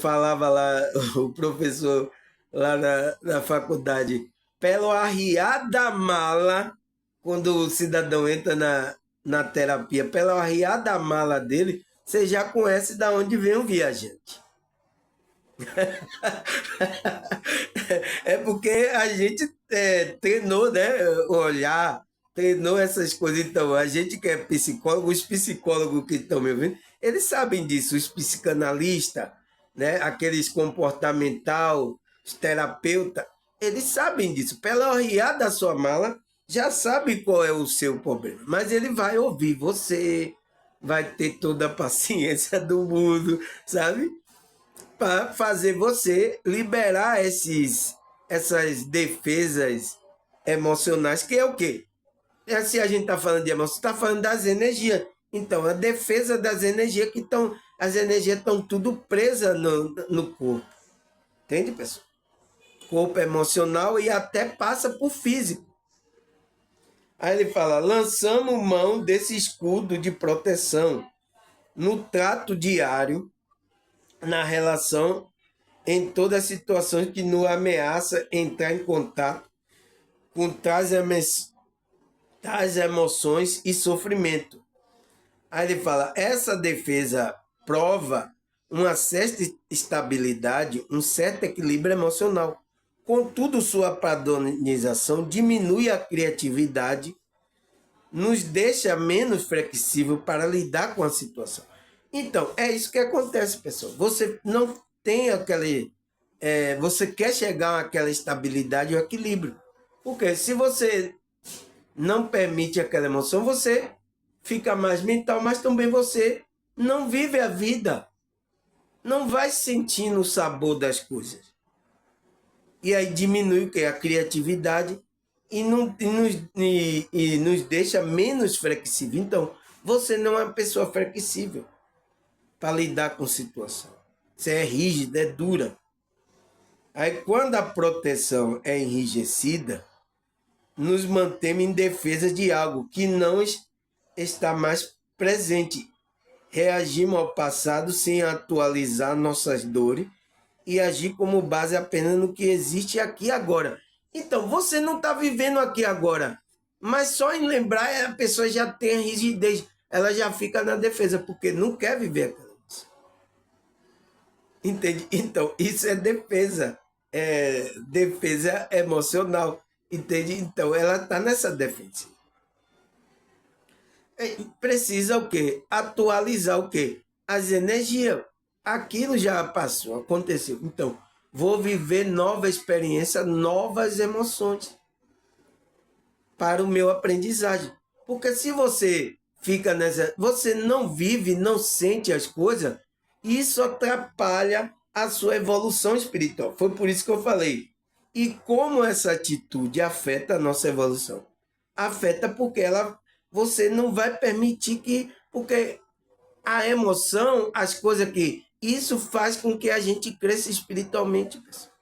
Speaker 1: falava lá o professor lá na faculdade, pelo arriar da mala, quando o cidadão entra na terapia, pelo arriar da mala dele, você já conhece de onde vem o viajante. É porque a gente treinou, né? Olhar, treinou essas coisas. Então, a gente que é psicólogo, os psicólogos que estão me ouvindo, eles sabem disso, os psicanalistas, né? Aqueles comportamental, os terapeutas, eles sabem disso. Pela olhar da sua mala, já sabe qual é o seu problema. Mas ele vai ouvir você, vai ter toda a paciência do mundo, sabe? Para fazer você liberar essas defesas emocionais, que é o quê? Se a gente está falando de emoção, está falando das energias. Então, a defesa das energias que estão. As energias estão tudo presas no corpo. Entende, pessoal? Corpo emocional e até passa por físico. Aí ele fala: lançamos mão desse escudo de proteção no trato diário, na relação, em todas as situações que nos ameaça entrar em contato com tais emoções e sofrimento. Aí ele fala, essa defesa prova uma certa estabilidade, um certo equilíbrio emocional. Contudo, sua padronização diminui a criatividade, nos deixa menos flexível para lidar com a situação. Então, é isso que acontece, pessoal. Você não tem aquele... você quer chegar àquela estabilidade e equilíbrio. Porque se você não permite aquela emoção, você fica mais mental, mas também você não vive a vida. Não vai sentindo o sabor das coisas. E aí diminui o que? A criatividade e nos deixa menos flexível. Então, você não é uma pessoa flexível para lidar com situação. Você é rígida, é dura. Aí, quando a proteção é enrijecida, nos mantemos em defesa de algo que não está mais presente. Reagimos ao passado sem atualizar nossas dores e agir como base apenas no que existe aqui agora. Então, você não está vivendo aqui agora, mas só em lembrar, a pessoa já tem a rigidez, ela já fica na defesa, porque não quer viver aquilo. Entende? Então, isso é defesa emocional. Entende? Então, ela está nessa defensiva. Precisa o quê? Atualizar o quê? As energias. Aquilo já passou, aconteceu. Então, vou viver nova experiência, novas emoções para o meu aprendizagem. Porque se você fica nessa, você não vive, não sente as coisas, isso atrapalha a sua evolução espiritual. Foi por isso que eu falei. E como essa atitude afeta a nossa evolução? Afeta porque você não vai permitir que, porque a emoção, as coisas que isso faz com que a gente cresça espiritualmente, pessoal.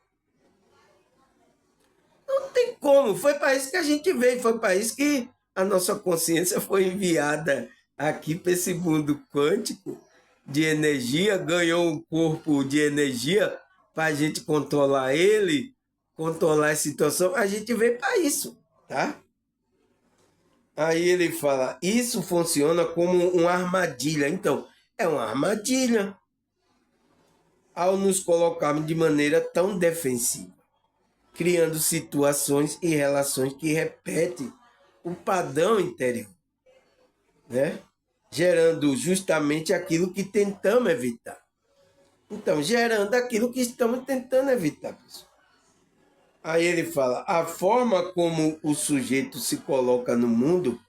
Speaker 1: Não tem como. Foi para isso que a gente veio, foi para isso que a nossa consciência foi enviada aqui para esse mundo quântico de energia, ganhou um corpo de energia para a gente controlar ele, controlar a situação. A gente veio para isso, tá? Aí ele fala, isso funciona como uma armadilha. Então, é uma armadilha ao nos colocarmos de maneira tão defensiva, criando situações e relações que repetem o padrão interior, né? Gerando justamente aquilo que tentamos evitar. Então, gerando aquilo que estamos tentando evitar, pessoal. Aí ele fala, a forma como o sujeito se coloca no mundo,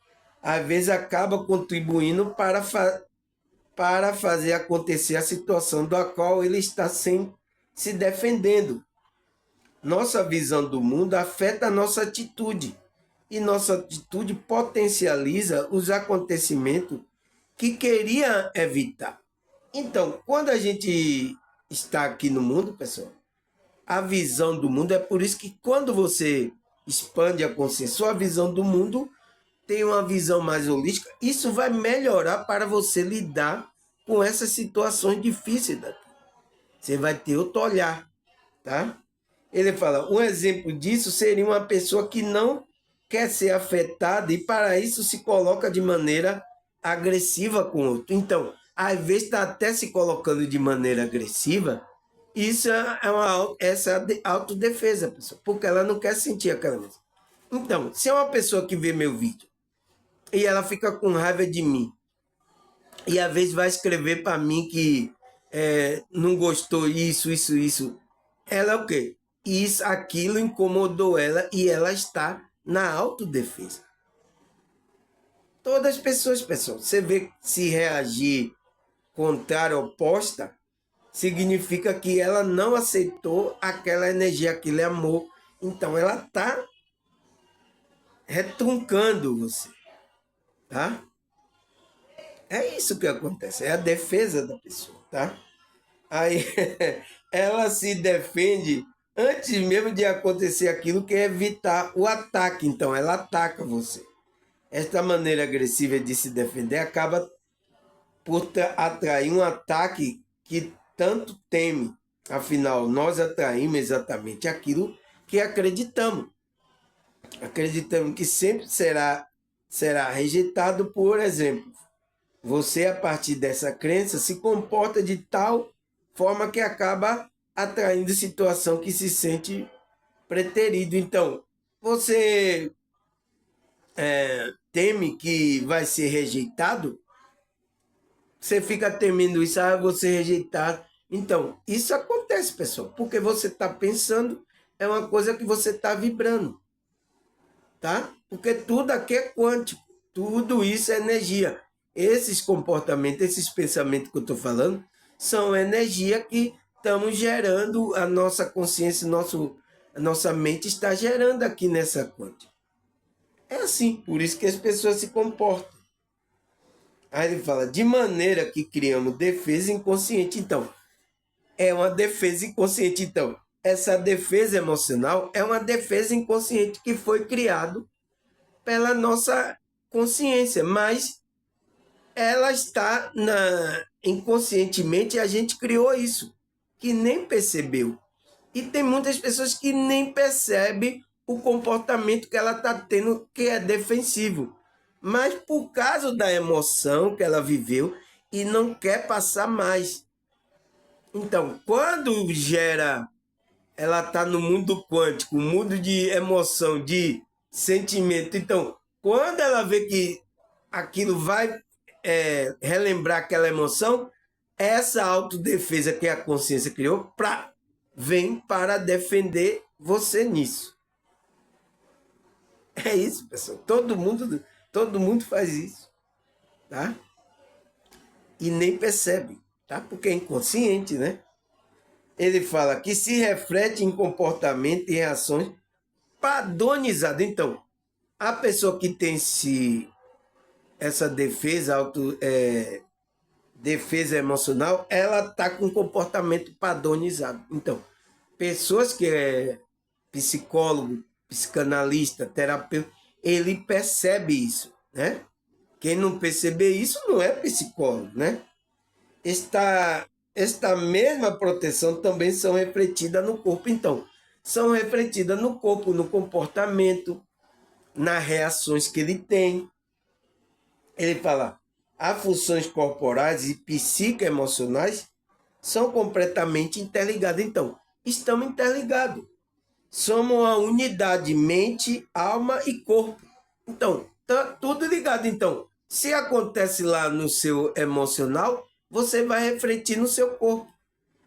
Speaker 1: às vezes acaba contribuindo para fazer acontecer a situação da qual ele está se defendendo. Nossa visão do mundo afeta a nossa atitude e nossa atitude potencializa os acontecimentos que queria evitar. Então, quando a gente está aqui no mundo, pessoal, a visão do mundo é por isso que quando você expande a consciência, sua visão do mundo tem uma visão mais holística, isso vai melhorar para você lidar com essas situações difíceis. Você vai ter outro olhar, tá? Ele fala, um exemplo disso seria uma pessoa que não quer ser afetada e para isso se coloca de maneira agressiva com o outro. Então, às vezes está até se colocando de maneira agressiva, isso essa é autodefesa, pessoal, porque ela não quer sentir aquela coisa. Então, se é uma pessoa que vê meu vídeo e ela fica com raiva de mim e às vezes vai escrever para mim que não gostou isso, ela é o quê? Isso, aquilo incomodou ela e ela está na autodefesa. Todas as pessoas, pessoal, você vê se reagir contrária, oposta, significa que ela não aceitou aquela energia, aquele amor. Então ela está retruncando você, tá? É isso que acontece, é a defesa da pessoa, tá? Aí ela se defende antes mesmo de acontecer aquilo que é evitar o ataque. Então ela ataca você. Esta maneira agressiva de se defender acaba por atrair um ataque que tanto teme. Afinal, nós atraímos exatamente aquilo que acreditamos. Acreditamos que sempre será rejeitado. Por exemplo, você, a partir dessa crença, se comporta de tal forma que acaba atraindo situação que se sente preterido. Então, você teme que vai ser rejeitado, você fica temendo isso, vou ser rejeitado. Então, isso acontece, pessoal, porque você está pensando, é uma coisa que você está vibrando, tá? Porque tudo aqui é quântico, tudo isso é energia. Esses comportamentos, esses pensamentos que eu estou falando, são energia que estamos gerando, a nossa consciência, a nossa mente está gerando aqui nessa quântica. É assim, por isso que as pessoas se comportam. Aí ele fala, de maneira que criamos defesa inconsciente. Então, é uma defesa inconsciente. Então, essa defesa emocional é uma defesa inconsciente que foi criado pela nossa consciência, mas ela está inconscientemente, a gente criou isso, que nem percebeu. E tem muitas pessoas que nem percebem o comportamento que ela está tendo, que é defensivo. Mas por causa da emoção que ela viveu e não quer passar mais. Então, quando gera ela está no mundo quântico, mundo de emoção, de sentimento. Então, quando ela vê que aquilo vai relembrar aquela emoção, essa autodefesa que a consciência criou vem para defender você nisso. É isso, pessoal. Todo mundo faz isso, tá? E nem percebe, tá? Porque é inconsciente, né? Ele fala que se reflete em comportamento e reações padronizadas. Então, a pessoa que tem essa defesa emocional, ela está com comportamento padronizado. Então, pessoas que é psicólogo, psicanalista, terapeuta, ele percebe isso, né? Quem não perceber isso não é psicólogo, né? Esta mesma proteção também são refletidas no corpo. Então, são refletidas no corpo, no comportamento, nas reações que ele tem. Ele fala, as funções corporais e psicoemocionais são completamente interligadas. Então, estamos interligados. Somos uma unidade mente, alma e corpo. Então, tá tudo ligado. Então, se acontece lá no seu emocional, você vai refletir no seu corpo.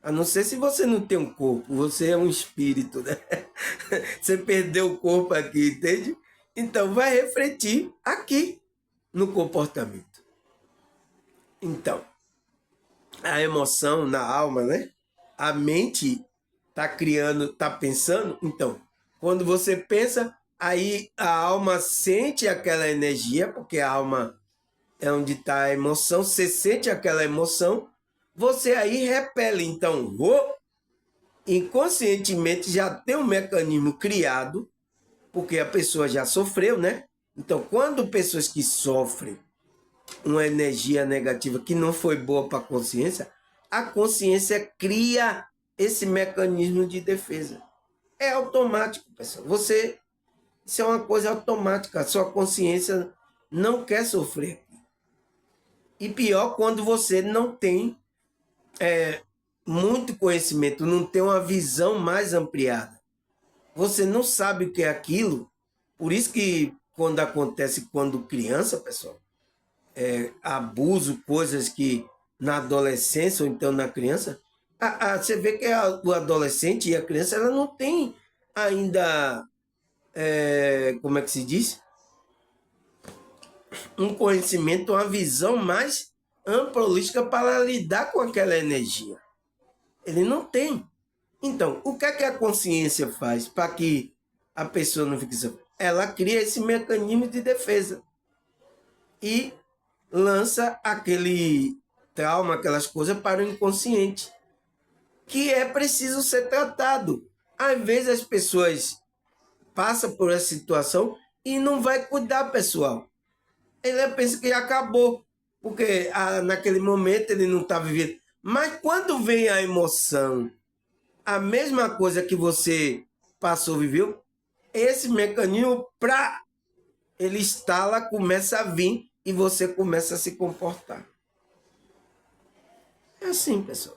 Speaker 1: A não ser se você não tem um corpo, você é um espírito, né? Você perdeu o corpo aqui, entende? Então, vai refletir aqui no comportamento. Então, a emoção na alma, né? A mente tá criando, tá pensando. Então, quando você pensa, aí a alma sente aquela energia, porque a alma é onde está a emoção, você sente aquela emoção, você aí repele. Então, inconscientemente já tem um mecanismo criado, porque a pessoa já sofreu, né? Então, quando pessoas que sofrem uma energia negativa que não foi boa para a consciência cria esse mecanismo de defesa. É automático, pessoal. Isso é uma coisa automática. A sua consciência não quer sofrer. E pior quando você não tem muito conhecimento, não tem uma visão mais ampliada. Você não sabe o que é aquilo. Por isso que quando acontece quando criança, pessoal, abuso, coisas que na adolescência ou então na criança, você vê que o adolescente e a criança ela não tem ainda, como é que se diz? Um conhecimento, uma visão mais ampla, holística para lidar com aquela energia. Ele não tem. Então, o que é que a consciência faz para que a pessoa não fique sofrendo? Ela cria esse mecanismo de defesa e lança aquele trauma, aquelas coisas para o inconsciente, que é preciso ser tratado. Às vezes as pessoas passam por essa situação e não vai cuidar, pessoal. Ele pensa que acabou, porque naquele momento ele não está vivendo. Mas quando vem a emoção, a mesma coisa que você passou, viveu, esse mecanismo, ele instala, começa a vir e você começa a se comportar. É assim, pessoal.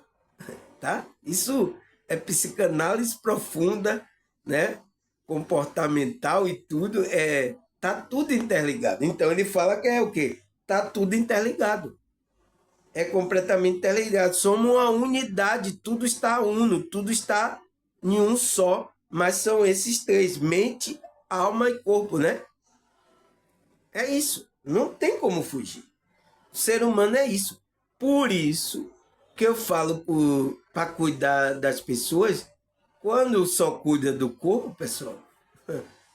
Speaker 1: Tá? Isso é psicanálise profunda, né? Comportamental e tudo, tá tudo interligado. Então ele fala que é o quê? Tá tudo interligado. É completamente interligado. Somos uma unidade, tudo está uno, tudo está em um só, mas são esses três, mente, alma e corpo, né? É isso. Não tem como fugir. O ser humano é isso. Por isso que eu falo para cuidar das pessoas, quando só cuida do corpo, pessoal,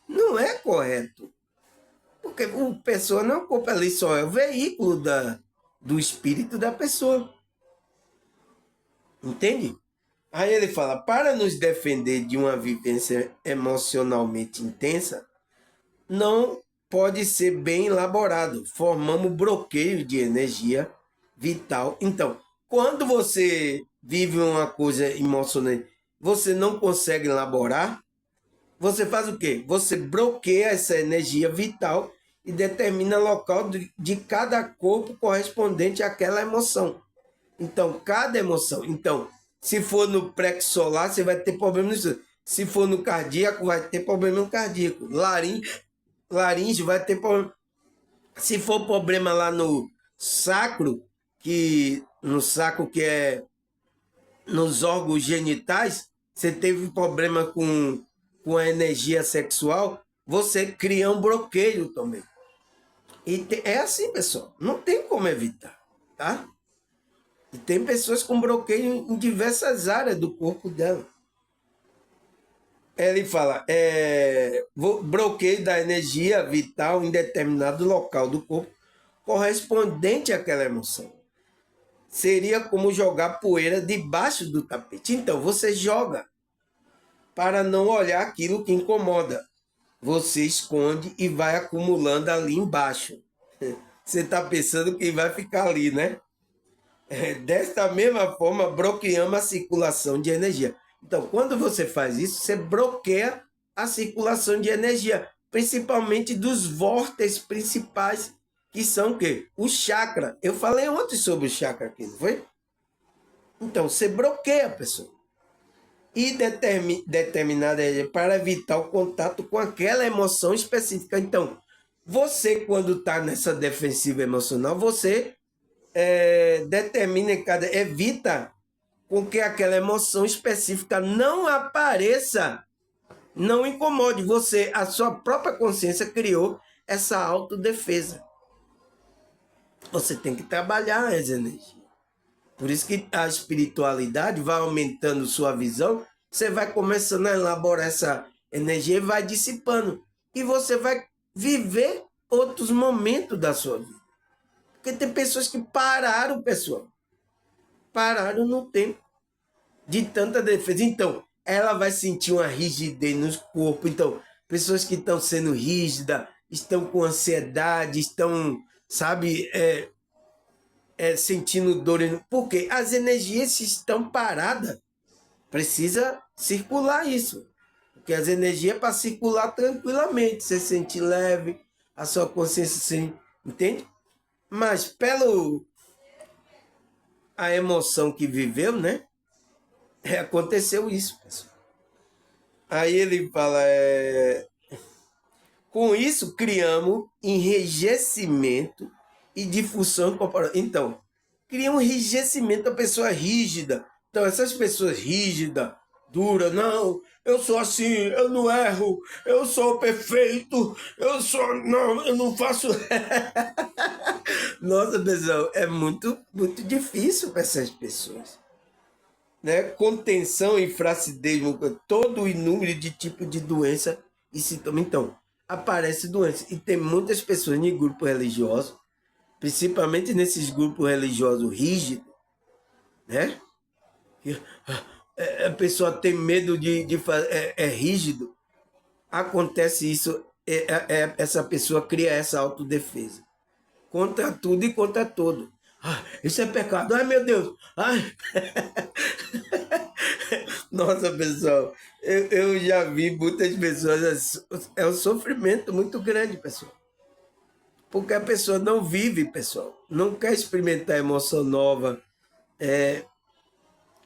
Speaker 1: não é correto. Porque a pessoa não é o corpo ali, só é o veículo do espírito da pessoa. Entende? Aí ele fala, para nos defender de uma vivência emocionalmente intensa, não pode ser bem elaborado. Formamos bloqueio de energia vital. Então, quando você vive uma coisa emocionante, você não consegue elaborar, você faz o quê? Você bloqueia essa energia vital e determina o local de cada corpo correspondente àquela emoção. Então, cada emoção. Então, se for no plexo solar, você vai ter problema nisso. Se for no cardíaco, vai ter problema no cardíaco. Laringe vai ter problema. Se for problema lá no sacro, que no sacro que é nos órgãos genitais, você teve problema com a energia sexual, você cria um bloqueio também. É assim, pessoal. Não tem como evitar, tá? E tem pessoas com bloqueio em diversas áreas do corpo dela. Ele fala, bloqueio da energia vital em determinado local do corpo correspondente àquela emoção. Seria como jogar poeira debaixo do tapete. Então, você joga para não olhar aquilo que incomoda. Você esconde e vai acumulando ali embaixo. Você está pensando que vai ficar ali, né? Desta mesma forma, bloqueamos a circulação de energia. Então, quando você faz isso, você bloqueia a circulação de energia, principalmente dos vórtices principais, que são o quê? O chakra. Eu falei ontem sobre o chakra aqui, não foi? Então, você bloqueia a pessoa. E determinada para evitar o contato com aquela emoção específica. Então, você, quando está nessa defensiva emocional, você evita com que aquela emoção específica não apareça, não incomode você. A sua própria consciência criou essa autodefesa. Você tem que trabalhar as energias. Por isso que a espiritualidade vai aumentando sua visão, você vai começando a elaborar essa energia e vai dissipando. E você vai viver outros momentos da sua vida. Porque tem pessoas que pararam, pessoal. Pararam no tempo de tanta defesa. Então, ela vai sentir uma rigidez no corpo. Então, pessoas que estão sendo rígidas, estão com ansiedade, estão, sabe, sentindo dor. Porque as energias estão paradas. Precisa circular isso. Porque as energias é para circular tranquilamente. Você sente leve, a sua consciência se entende? Mas pelo a emoção que viveu, né? Aconteceu isso, pessoal. Aí ele fala, com isso criamos enrijecimento e difusão corporal. Então, cria um enrijecimento da pessoa rígida. Então, essas pessoas rígidas, duras, não, eu sou assim, eu não erro, eu sou perfeito, não, eu não faço. Nossa, pessoal, é muito, muito difícil para essas pessoas. Né? Contenção e flacidez, todo o número de tipo de doença e sintoma. Então, aparece doença. E tem muitas pessoas em grupos religiosos, principalmente nesses grupos religiosos rígidos, né? A pessoa tem medo de fazer, é rígido. Acontece isso, essa pessoa cria essa autodefesa. Contra tudo e contra todo. Isso é pecado. Ai, meu Deus. Ai. Nossa, pessoal, eu já vi muitas pessoas. É um sofrimento muito grande, pessoal. Porque a pessoa não vive, pessoal. Não quer experimentar emoção nova.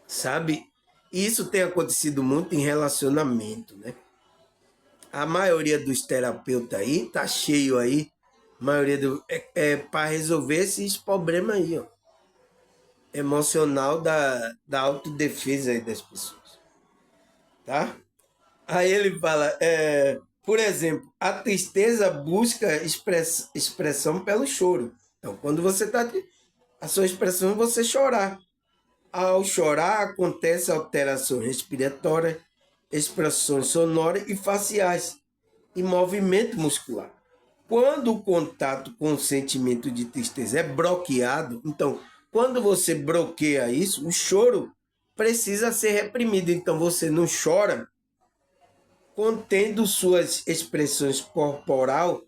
Speaker 1: Sabe? E isso tem acontecido muito em relacionamento, né? A maioria dos terapeutas aí tá cheio aí. A maioria para resolver esses problemas aí, ó. Emocional da autodefesa aí das pessoas. Tá? Aí ele fala, por exemplo, a tristeza busca expressão pelo choro. Então, quando você está... A sua expressão é você chorar. Ao chorar, acontece alteração respiratória, expressões sonoras e faciais, e movimento muscular. Quando o contato com o sentimento de tristeza é bloqueado, então, quando você bloqueia isso, o choro precisa ser reprimido. Então, você não chora contendo suas expressões corporal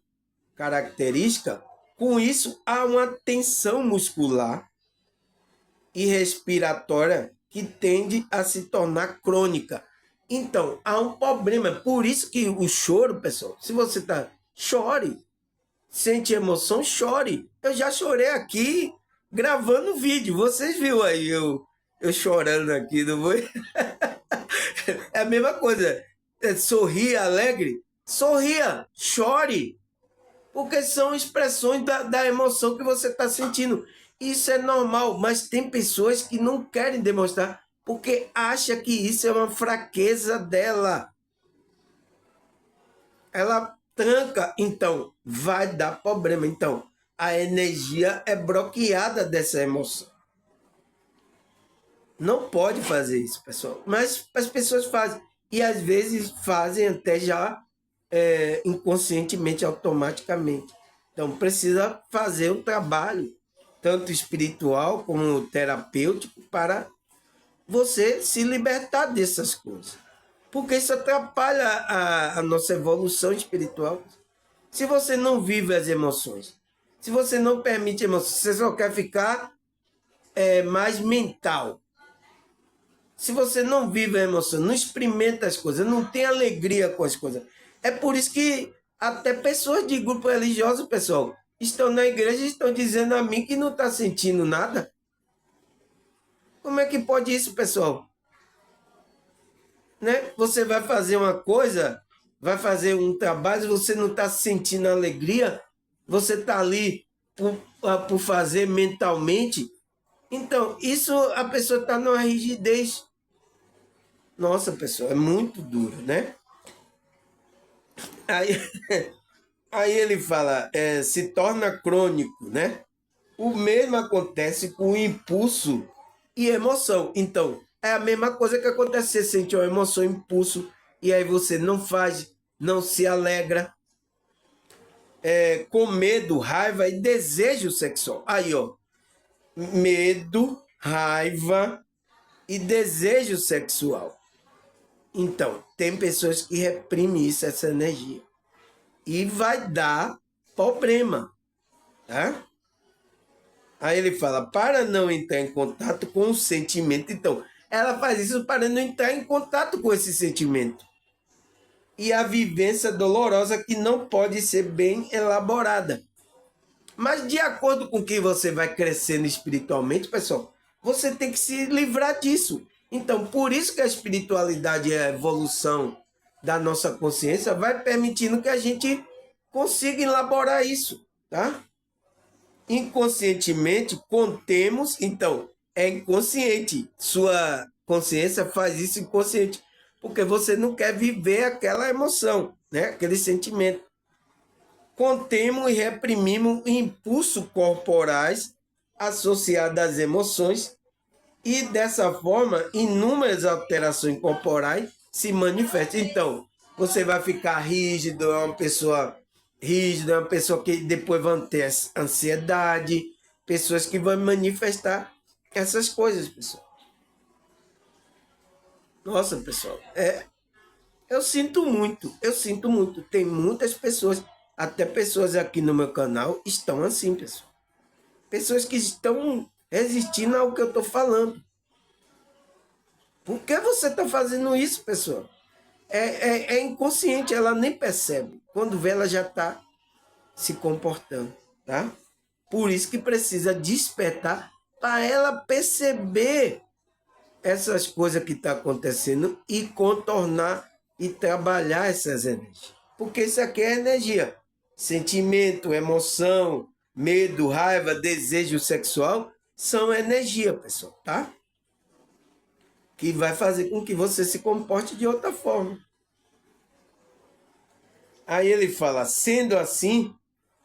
Speaker 1: característica. Com isso, há uma tensão muscular e respiratória que tende a se tornar crônica. Então, há um problema. Por isso que o choro, pessoal, se você tá, chore. Sente emoção, chore. Eu já chorei aqui gravando vídeo. Vocês viram aí eu chorando aqui, não foi? É a mesma coisa. Sorria, alegre, sorria, chore. Porque são expressões da emoção que você está sentindo. Isso é normal, mas tem pessoas que não querem demonstrar porque acha que isso é uma fraqueza dela. Ela tranca, então vai dar problema. Então, a energia é bloqueada dessa emoção. Não pode fazer isso, pessoal. Mas as pessoas fazem. E às vezes fazem até já inconscientemente, automaticamente. Então precisa fazer um trabalho, tanto espiritual como terapêutico, para você se libertar dessas coisas. Porque isso atrapalha a nossa evolução espiritual. Se você não vive as emoções, se você não permite emoções, você só quer ficar mais mental. Se você não vive a emoção, não experimenta as coisas, não tem alegria com as coisas. É por isso que até pessoas de grupo religioso, pessoal, estão na igreja e estão dizendo a mim que não está sentindo nada. Como é que pode isso, pessoal? Né? Você vai fazer uma coisa, vai fazer um trabalho, você não está sentindo alegria, você está ali por fazer mentalmente. Então, isso a pessoa está numa rigidez. Nossa, pessoal, é muito duro, né? Aí, aí ele fala, se torna crônico, né? O mesmo acontece com impulso e emoção. Então, é a mesma coisa que acontece. Você sente uma emoção, impulso, e aí você não faz, não se alegra, com medo, raiva e desejo sexual. Aí, ó, medo, raiva e desejo sexual. Então, tem pessoas que reprimem isso, essa energia. E vai dar problema, tá? Aí ele fala, para não entrar em contato com o sentimento. Então, ela faz isso para não entrar em contato com esse sentimento. E a vivência dolorosa que não pode ser bem elaborada. Mas de acordo com que você vai crescendo espiritualmente, pessoal, você tem que se livrar disso. Então, por isso que a espiritualidade e a evolução da nossa consciência vai permitindo que a gente consiga elaborar isso, tá? Inconscientemente contemos, então é inconsciente. Sua consciência faz isso inconsciente, porque você não quer viver aquela emoção, né? Aquele sentimento. Contemos e reprimimos impulsos corporais associados às emoções e dessa forma inúmeras alterações corporais se manifestam. Então, você vai ficar rígido, é uma pessoa rígida, é uma pessoa que depois vai ter ansiedade, pessoas que vão manifestar essas coisas, pessoal. Nossa, pessoal, eu sinto muito, eu sinto muito. Tem muitas pessoas, até pessoas aqui no meu canal, estão assim, pessoal. Pessoas que estão resistindo ao que eu estou falando. Por que você está fazendo isso, pessoal? É inconsciente, ela nem percebe. Quando vê, ela já está se comportando, tá? Por isso que precisa despertar para ela perceber essas coisas que estão acontecendo e contornar e trabalhar essas energias. Porque isso aqui é energia. Sentimento, emoção, medo, raiva, desejo sexual são energia, pessoal, tá? Que vai fazer com que você se comporte de outra forma. Aí ele fala, sendo assim,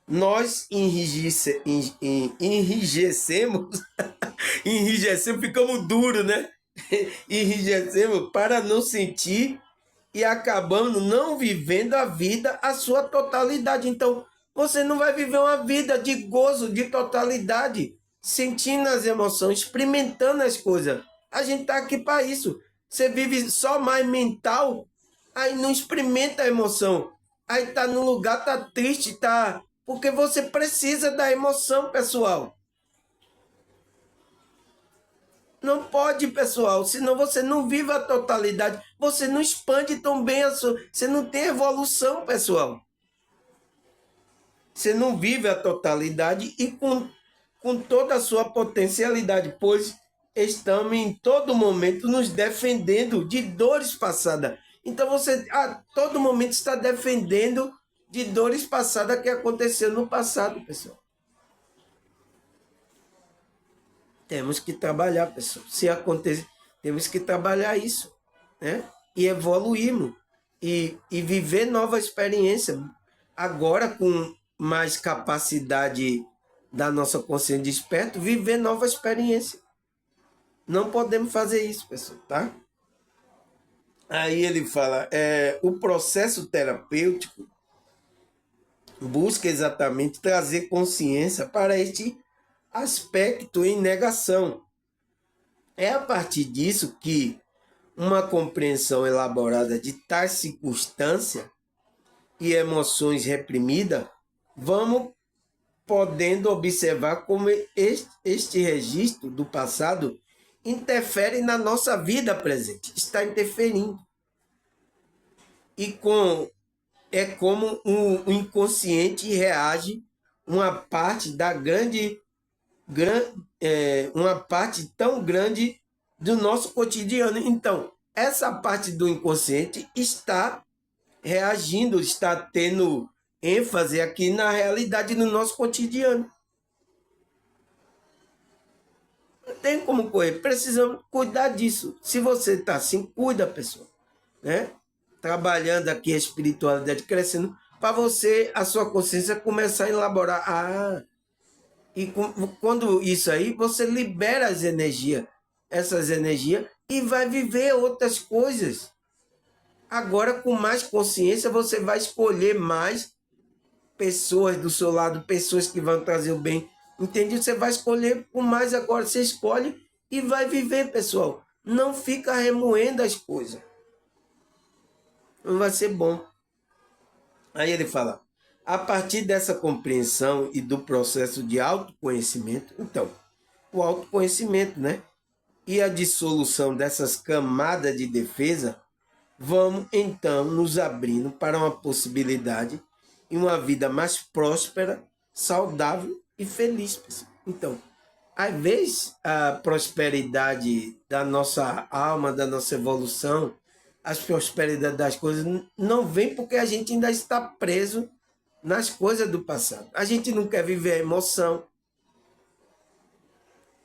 Speaker 1: nós enrijecemos, enrijecemos, ficamos duros, né? Enrijecemos para não sentir e acabamos não vivendo a vida a sua totalidade. Então, você não vai viver uma vida de gozo, de totalidade, sentindo as emoções, experimentando as coisas. A gente está aqui para isso. Você vive só mais mental, aí não experimenta a emoção. Aí tá no lugar, tá triste, tá. Porque você precisa da emoção, pessoal. Não pode, pessoal, senão você não vive a totalidade. Você não expande tão bem a sua. Você não tem evolução, pessoal. Você não vive a totalidade e com toda a sua potencialidade, pois estamos em todo momento nos defendendo de dores passadas. Então você a todo momento está defendendo de dores passadas que aconteceu no passado, pessoal. Temos que trabalhar, pessoal. Se acontecer, temos que trabalhar isso, né? E evoluirmos e viver nova experiência. Agora, com mais capacidade da nossa consciência desperta, viver nova experiência. Não podemos fazer isso, pessoal, tá? Aí ele fala, o processo terapêutico busca exatamente trazer consciência para este aspecto em negação. É a partir disso que uma compreensão elaborada de tais circunstâncias e emoções reprimidas, vamos podendo observar como este registro do passado interfere na nossa vida presente, está interferindo. E é como o inconsciente reage uma parte da uma parte tão grande do nosso cotidiano. Então, essa parte do inconsciente está reagindo, está tendo ênfase aqui na realidade do nosso cotidiano. Não tem como correr, precisamos cuidar disso. Se você está assim, cuida, pessoal, né? Trabalhando aqui a espiritualidade, crescendo, para você, a sua consciência começar a elaborar. E quando isso aí, você libera essas energias, e vai viver outras coisas. Agora, com mais consciência, você vai escolher mais pessoas do seu lado, pessoas que vão trazer o bem. Entende? Você vai escolher com mais agora. Você escolhe e vai viver, pessoal. Não fica remoendo as coisas. Não vai ser bom. Aí ele fala, a partir dessa compreensão e do processo de autoconhecimento, então, o autoconhecimento, né? E a dissolução dessas camadas de defesa, vamos então nos abrindo para uma possibilidade e uma vida mais próspera, saudável e feliz, pessoal. Então, às vezes, a prosperidade da nossa alma, da nossa evolução, as prosperidades das coisas não vem porque a gente ainda está preso nas coisas do passado. A gente não quer viver a emoção.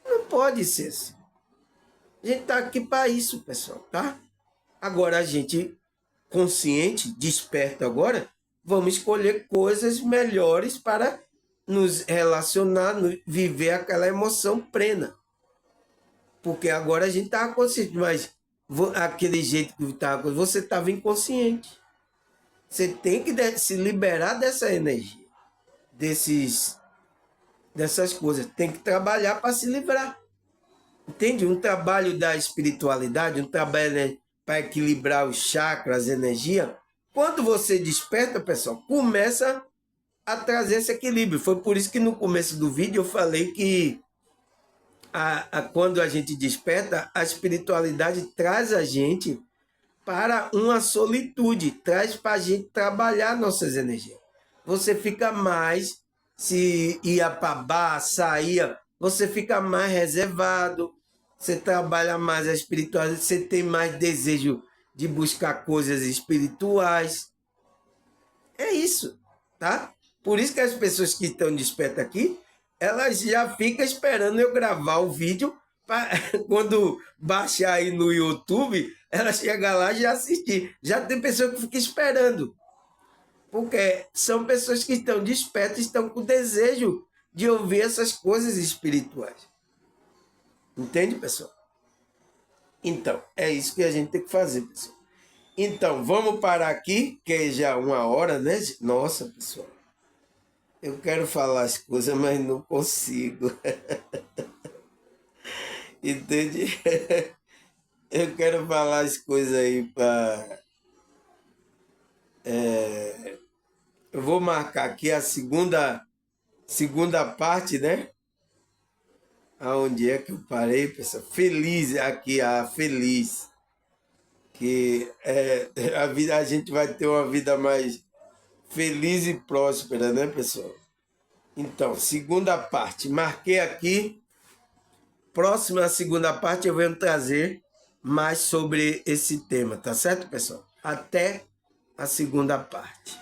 Speaker 1: Não pode ser assim. A gente está aqui para isso, pessoal, tá? Agora a gente, consciente, desperto agora, vamos escolher coisas melhores para nos relacionar, viver aquela emoção plena. Porque agora a gente estava consciente, mas aquele jeito que estava, você estava inconsciente. Você tem que se liberar dessa energia, dessas coisas. Tem que trabalhar para se livrar. Entende? Um trabalho da espiritualidade, um trabalho, né, para equilibrar os chakras, a energia. Quando você desperta, pessoal, começa a trazer esse equilíbrio. Foi por isso que no começo do vídeo eu falei que quando a gente desperta, a espiritualidade traz a gente para uma solitude, traz para a gente trabalhar nossas energias. Você fica mais, se ia para bar, saía, você fica mais reservado, você trabalha mais a espiritualidade, você tem mais desejo de buscar coisas espirituais. É isso, tá? Por isso que as pessoas que estão despertas aqui, elas já ficam esperando eu gravar o vídeo para quando baixar aí no YouTube, ela chega lá e já assistir. Já tem pessoa que fica esperando. Porque são pessoas que estão despertas, estão com desejo de ouvir essas coisas espirituais. Entende, pessoal? Então, é isso que a gente tem que fazer, pessoal. Então, vamos parar aqui, que é já 1 hora, né? Nossa, pessoal. Eu quero falar as coisas, mas não consigo. Entende? Eu quero falar as coisas aí para... Eu vou marcar aqui a segunda parte, né? Aonde é que eu parei, pessoal? Feliz, aqui, feliz. Que a gente vai ter uma vida mais feliz e próspera, né, pessoal? Então, segunda parte. Marquei aqui próxima segunda parte eu venho trazer mais sobre esse tema, tá certo, pessoal? Até a segunda parte.